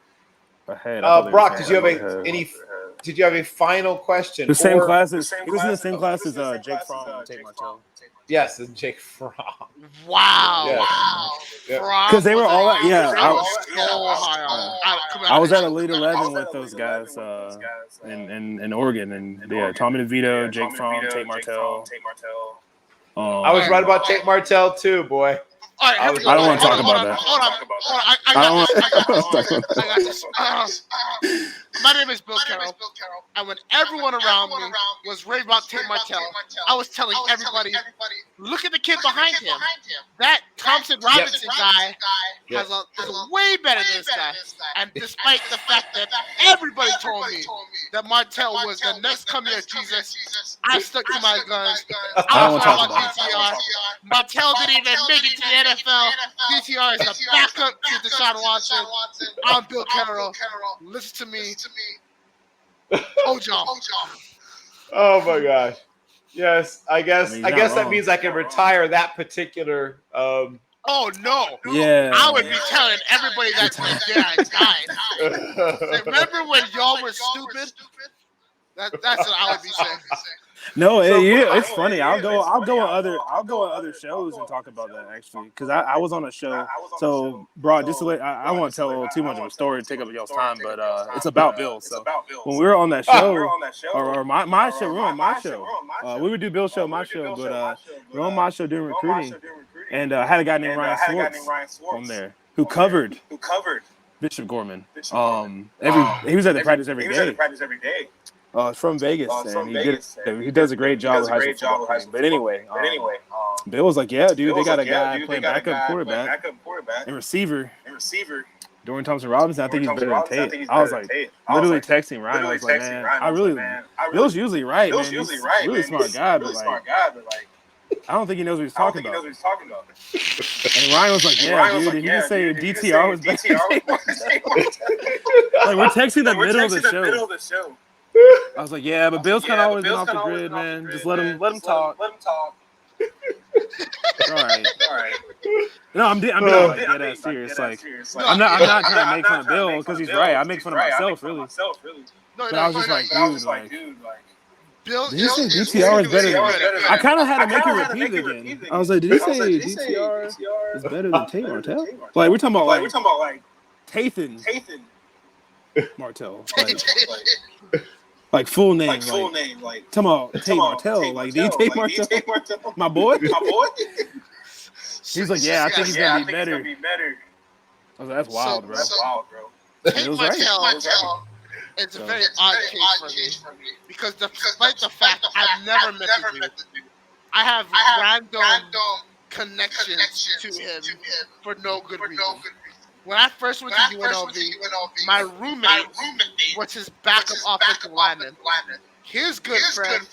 Ahead. Brock, did you have a final question? The same classes. He was in the same class as Jake Fromm and Tate Martell. Yes, and Jake Fromm. Wow. Yeah. Because they were all I was at at Elite 11 with those guys in Oregon, and Tommy DeVito, Jake Fromm, Tate Martell. I was right about Tate Martell too, boy. All right, here we go. I don't want to talk Hold about on, that. Hold on. I got this. My name is Bill Carroll, and when everyone around me was raving about Tate Martell, I was telling everybody, look at the kid behind him. That Thompson Robinson guy is way better than this guy. And despite the fact that everybody told me that Martell was the next coming of Jesus, I stuck to my guns. I was all about DTR. Martell didn't even make it to the NFL. DTR is the backup to Deshaun Watson. I'm Bill Carroll. Listen to me. Told y'all. Oh my gosh. Yes, I guess mean, I you're guess not that wrong. means I can retire that particular Oh no! Yeah. I would be telling everybody that I died. Remember when y'all were stupid? That's what I would be saying. No, it's funny. I'll go on other shows and talk about that actually, because I was on a show. So, bro, just to let I won't tell too much of a story to take up y'all's time, but it's about Bill. So when we were on that show, or my show, we were on my show. We would do Bill's show, my show, but we were on my show doing recruiting, and I had a guy named Ryan Swartz on there who covered Bishop Gorman. He was at the practice every day. From Vegas, and he does a great job with high school football. But anyway, Bill was like, "Yeah, dude, they got a guy playing backup quarterback and receiver. Dorian Thompson Robinson, I think he's better than Tate." I was like, literally texting Ryan. I was like, "Man, Bill's usually right, man. He's a really smart guy, but like, I don't think he knows what he's talking about." And Ryan was like, "Yeah, dude, did he just say DTR was better than Tate?" Like, we're texting the middle of the show. I was like, "Yeah, but Bill's kind of always been off the grid, man. Just let him talk." All right. No, I'm being like dead ass serious. Like, I'm not trying to make fun of Bill because he's right. I make fun of myself, really. But I was just like, dude, Bill, did he say DTR is better than? I kind of had to make it repeat again. I was like, did he say DTR is better than Tate Martell? Like, we're talking about like Tathan Martell. Like full name, like talking about Tate Martell, like Tate Martell, my boy. He's like, yeah, I think he's gonna be better. I was like, that's wild, bro. Tate Martell is a very odd case for me because despite the fact I've never met the dude, I have random connections to him for no good reason. When I first went to UNLV, my roommate was his backup offensive lineman. His good friend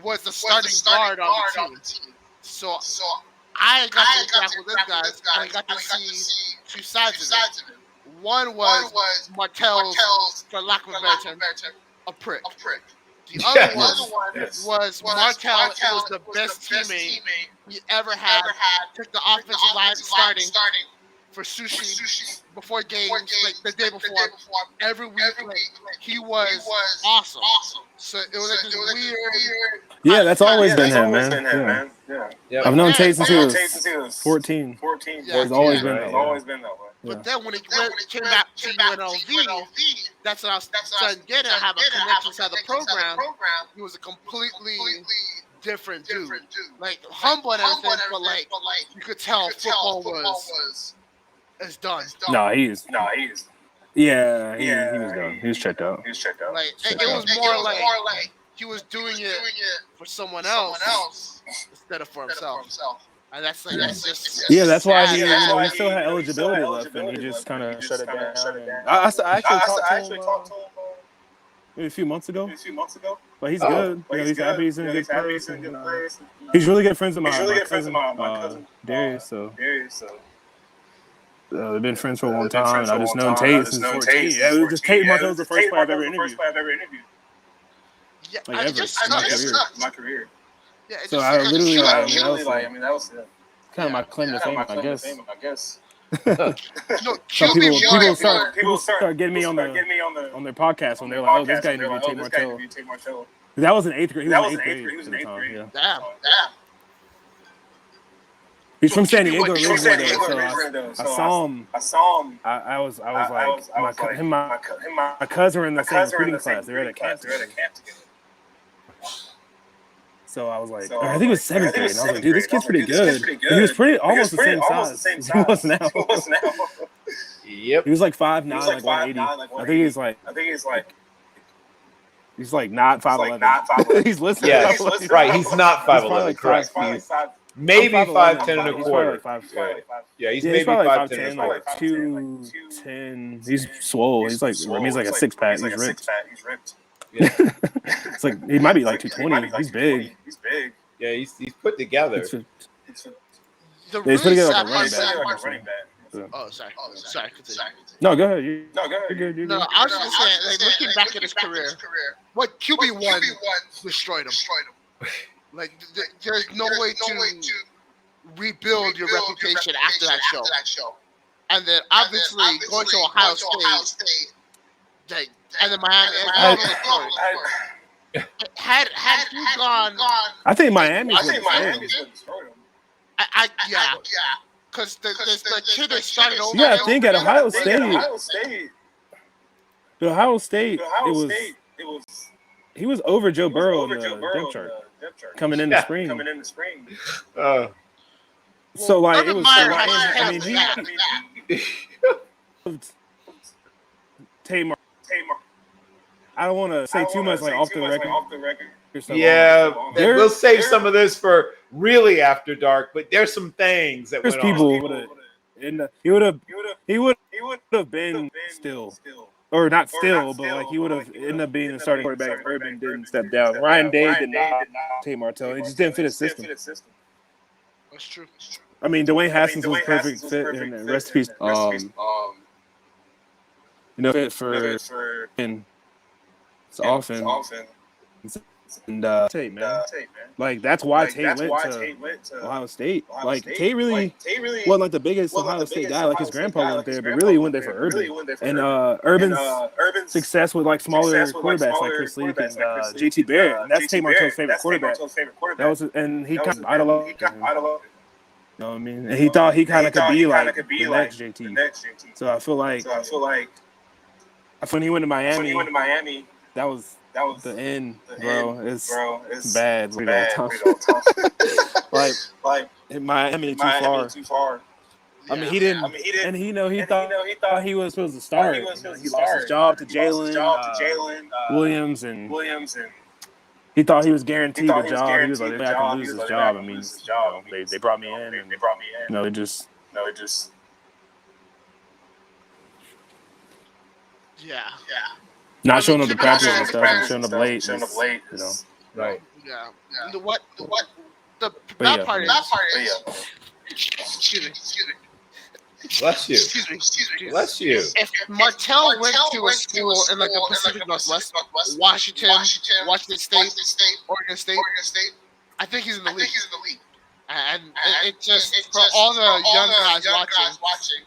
was the starting guard on the team. So I got to interact with those guys, and I got to see two sides of it. One was Martell's, for lack of a better term, a prick. The other one was Martell was the best teammate he ever had. Took the offensive line starting for sushi before games, like the day before. Every week, he was awesome. So it was like this weird. Yeah, that's always been him, man. Yeah. I've known Tate since he was 14. He's always been that way. But then when he came back to UNLV, that's what I was starting to get at, have a connection to the program. He was a completely different dude. Like, humble and everything, but like, you could tell football was done. No, he's. Yeah, he was done. He was checked out. Like, it was more like he was doing it for someone else instead of for himself. And that's just that's why he still had eligibility left, and he just kind of shut it down. I actually talked to him maybe a few months ago. But he's good. He's happy. He's in a good place. He's really good friends with my cousin Darius. So they've been friends for a long time, and I just known Tate since 14. Yeah, it was just Tate Martell was the first player I've ever interviewed. Yeah, like ever in my career. Yeah, so I literally, that was kind of my claim to fame, I guess. Some people start getting me on their podcast when they're like, "Oh, this guy interviewed Tate Martell." That was in 8th grade. He was in 8th grade. Yeah. Damn. He's from San Diego originally, so I saw him. I was like, my cousin were in the same recruiting class. They were at a camp together. So I was like, I think it was 7th grade. And I was like, dude, this kid's pretty good. And he was almost the same size as he was now. Yep. He was like 5'9", like 180. I think he's like not 5'11". He's listening. Yeah, right. He's not 5'11". Like correct. He's maybe 5'10" and a He's probably quarter. like 5'10". Yeah, he's Yeah, maybe probably 5'10" 5'10", and a quarter. like 210. He's swole. He's like, I mean, he's like a 6-pack. He's ripped. Yeah. It's like he might be like 220. He's big. Yeah, he's put together. The He's really put together sad like a part. running back. Oh, sorry. Continue. No, go ahead. You're good. You're No, good. I was just gonna say, like, looking back at his career, what QB1 destroyed him. Like, there's no way to rebuild your reputation after that show. And then obviously going to Ohio State, like, and then Miami. Had he gone, I think Miami's yeah, because the kid that started over. Yeah, I think at Ohio State, he was over Joe Burrow in the depth chart coming in the spring. So like it was. I mean, Tamar. I don't want to say too much like off the record. Yeah, we'll save some of this for really after dark. But there's some things that There's went people on. he would have been still, or not still, but like he would have ended up being the starting quarterback if Urban didn't step down. Ryan Day did not take Martell. He just didn't fit his system. That's true. I mean, Dwayne Haskins was a perfect fit, and rest in peace. Fit for and it's often. And Tate, man. Like that's why Tate went to Ohio State. Like Tate really wasn't like the biggest Ohio State guy. Like his grandpa went there, but really he went there for Urban. And Urban's success with like smaller quarterbacks like Chris Leak and JT Barrett. And that's Tate Martell's favorite quarterback. That was, and he kind of idolized him. You know what I mean? And he thought he kind of could be like the next JT. So I feel like when he went to Miami, that was the end, bro. It's bad. Like Miami too far. I mean, he didn't, and he thought he was supposed to start. He lost his job to Jalen Williams, and he thought he was guaranteed a job. He was like, "I can lose this job." I mean, they brought me in, and they just. Yeah. Not showing up to practice and stuff, and showing up late. Right. Yeah. The bad part is. Excuse me. Bless you. Bless you. If Martell went to a school in like the Pacific Northwest, Washington State, Oregon State, I think he's in the league. And it just for all the young guys watching.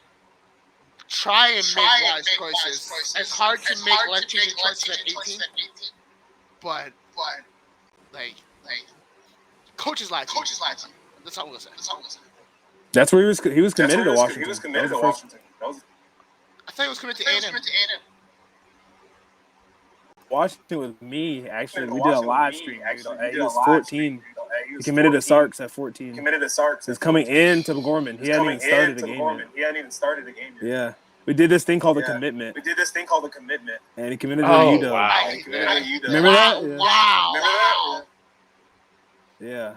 Try and make wise choices. It's hard to make life-changing choices at 18, but like coaches lie to you. That's all I'm gonna say. That's where he was committed to Washington. I thought he was committed to A&M. Washington with me, actually. We did a live stream. He was 14. He committed to Sarks at 14. He's coming into Gorman. He hadn't even started the game yet. Yeah. We did this thing called the commitment. And he committed to UW. Wow. Remember that? Yeah. Wow. Yeah.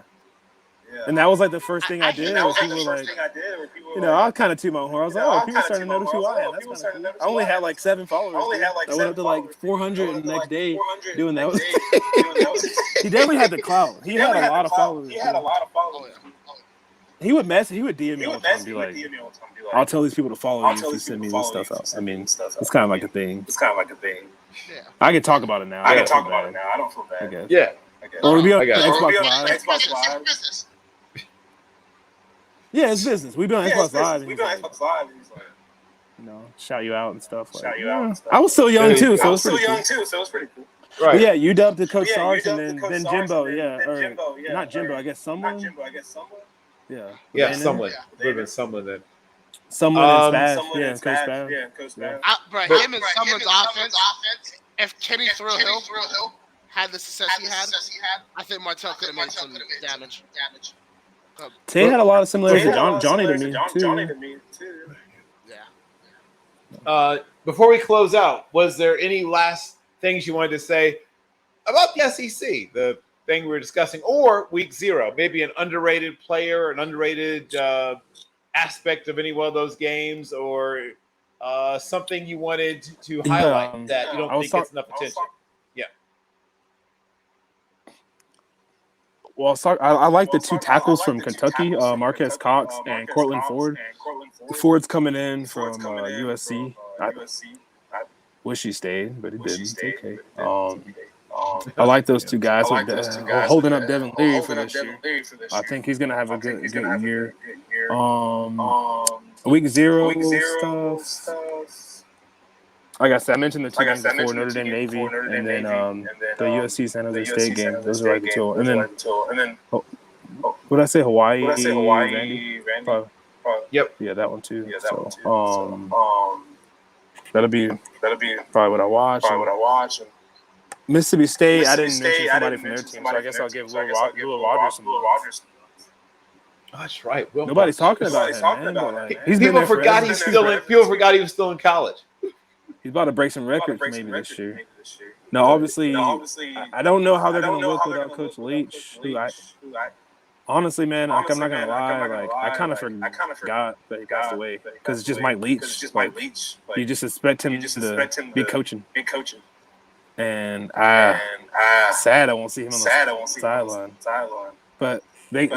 And that was like the first thing I did. Where people were like, I kind of toot my own horn. I was like, oh, people starting to notice who I am. That's kind of cool. I only had like 7 followers. I went up to like 400 the next day doing that. He definitely had the clout. He had a lot of followers. He would DM me all the time and be like, I'll tell these people to follow you if you send me this stuff out. I mean, it's kind of like a thing. Yeah. I can talk about it now. I don't feel bad. I guess. Yeah. Or we'll be on Xbox Live. Yeah, it's business. We've been on Xbox Live. And shout you out and stuff. I was still young too, so it was pretty cool. Right. But yeah, you dubbed to Coach Sarge and then Jimbo. Yeah, or not Jimbo. I guess someone. Yeah. Yeah, someone. Would have been someone then. Someone in Spav. Yeah, Coach Spav. Bro, him and someone's offense. If Kenny Thrill Hill had the success he had, I think Martell could have made some damage. Tay had a lot of similarities to Johnny to me too. Yeah. Before we close out, was there any last things you wanted to say about the SEC, the thing we were discussing, or week 0, maybe an underrated player, an underrated aspect of any one of those games, or something you wanted to highlight that you don't think gets enough attention? Yeah. Well, I like the 2 tackles from Kentucky, Marquez Cox and Cortland Ford. Ford's coming in from USC. I wish he stayed, but he didn't. It's okay. I like those 2 guys holding up Devin Leary for this year. I think he's going to have a good year. Week 0 stuff. Like I said, I mentioned the 2 games before, Notre Dame Navy, and then the USC San Jose State game. Those are like the 2. And then, what did I say? Hawaii, Randy? Yep. Yeah, that one too. So, that'll be probably what I watch. Mississippi State, I didn't mention somebody from their team, so I guess I'll give Will Rogers some love. Oh, that's right. Nobody's talking about him, man. People forgot he was still in college. He's about to break some records maybe this year. Now, obviously, I don't know how they're going to look without Coach Leach. Honestly, man, I'm not going to lie. I kind of forgot that he passed away because it's just Mike Leach. You just expect him to be coaching. And sad I won't see him on the sideline. But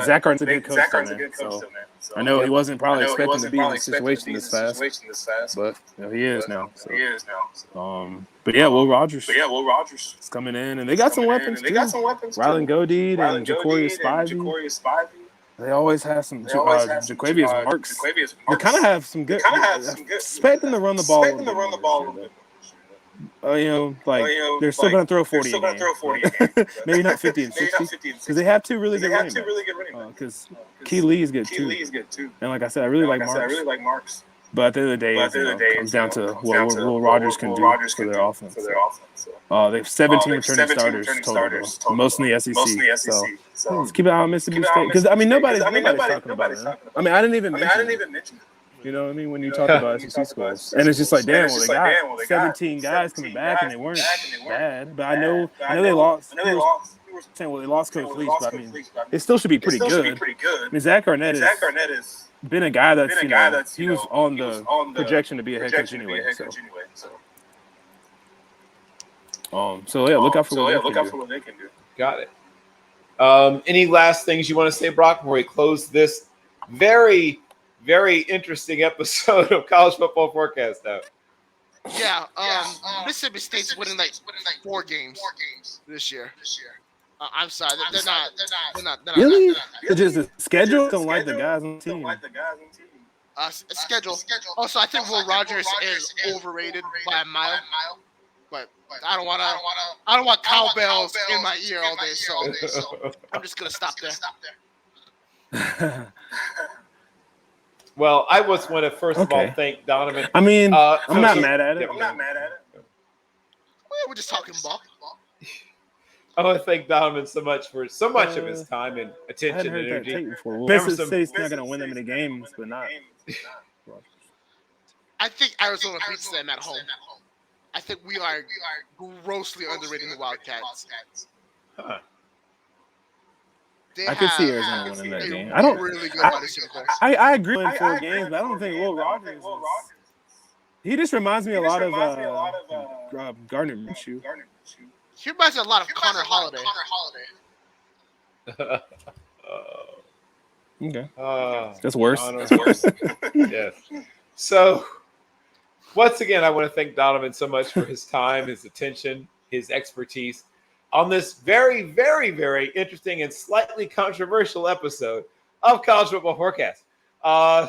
Zach Arnett's a good coach, man. So I know he wasn't probably expecting to be in this situation this fast, but he is now. So. But yeah, Will Rogers is coming in, and they got some weapons too. Rylan Godeed and Ja'Cory Spivey. They always have some. Jaquavius Marks. They kind of have some good. Expect them to run the ball. They're still going to throw 40 a game. Maybe not 50 and 60, because they have 2 really good running backs. Because Key Lee's good too. And like I said, I really like Marks. But at the end of the day, it comes down to what Will Rogers can do for their offense. They have 17 returning starters total, most in the SEC. So let's keep it out on Mississippi State. Because, nobody's talking about it. I didn't even mention it. You know what I mean? When you talk about SEC schools. And it's just like, damn, they got 17 guys coming back, and they weren't bad. But I know they lost. They lost Coach Leach, but it still should be pretty good. Zach Arnett has been a guy that's, he was on the projection to be a head coach anyway. So yeah, look out for what they can do. Got it. Any last things you want to say, Brock, before we close this very, very interesting episode of College Football Forecast out? Yeah, Mississippi State's winning like 4 games this year. I'm sorry, they're not. Really? Just the schedule don't like the guys on the team. Schedule. Also, I think Will Rogers is overrated by a mile. But I don't want cowbells in my ear all day, so I'm just gonna stop there. Well, I just want to first of all thank Donovan. I'm not mad at it. We're just talking ball. I want to thank Donovan so much for so much of his time and attention and energy. Mississippi State's not going to win them many games, but not. I think Arizona beats them at home. I think we are grossly underrating the Wildcats. Huh. I could see Arizona winning that game. I don't really good I agree with 4 games, but I don't think Will Rogers. He just reminds me a lot of Gardner Minshew. He reminds me a lot of Connor Holiday. Okay. That's worse. Yes. So, once again, I want to thank Donovan so much for his time, his attention, his expertise on this very, very, very interesting and slightly controversial episode of College Football Forecast.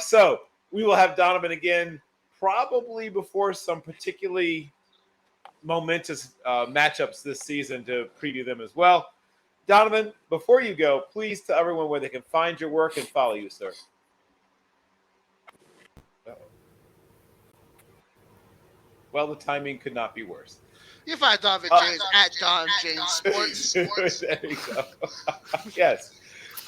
So, we will have Donovan again probably before some particularly momentous matchups this season to preview them as well. Donovan, before you go, please tell everyone where they can find your work and follow you, sir. Well, the timing could not be worse. You can find Donovan James at Don James Sports. There you go. Yes.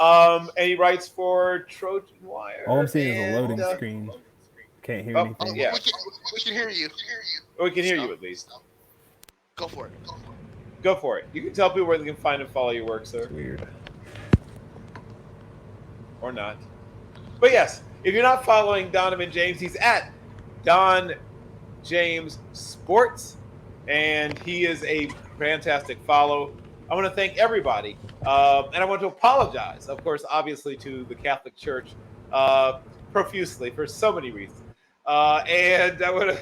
And he writes for Trojan Wire. All I'm seeing is a and, loading screen. Can't hear Oh, anything. yeah. We can hear you. We can hear you at least. Go for it. Go for it. You can tell people where they can find and follow your work, sir. Weird. Or not. But yes, if you're not following Donovan James, he's at Don James Sports, and he is a fantastic follow. I want to thank everybody, and I want to apologize, of course, obviously to the Catholic Church profusely for so many reasons. And I want to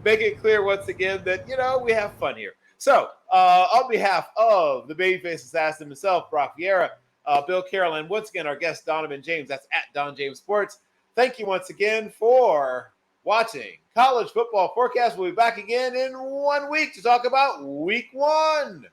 make it clear once again that, we have fun here. So, on behalf of the babyface assassin himself, Brock Vieira, Bill Carroll, and once again, our guest, Donovan James, that's at Don James Sports. Thank you once again for watching College Football Forecast. We'll be back again in 1 week to talk about week 1.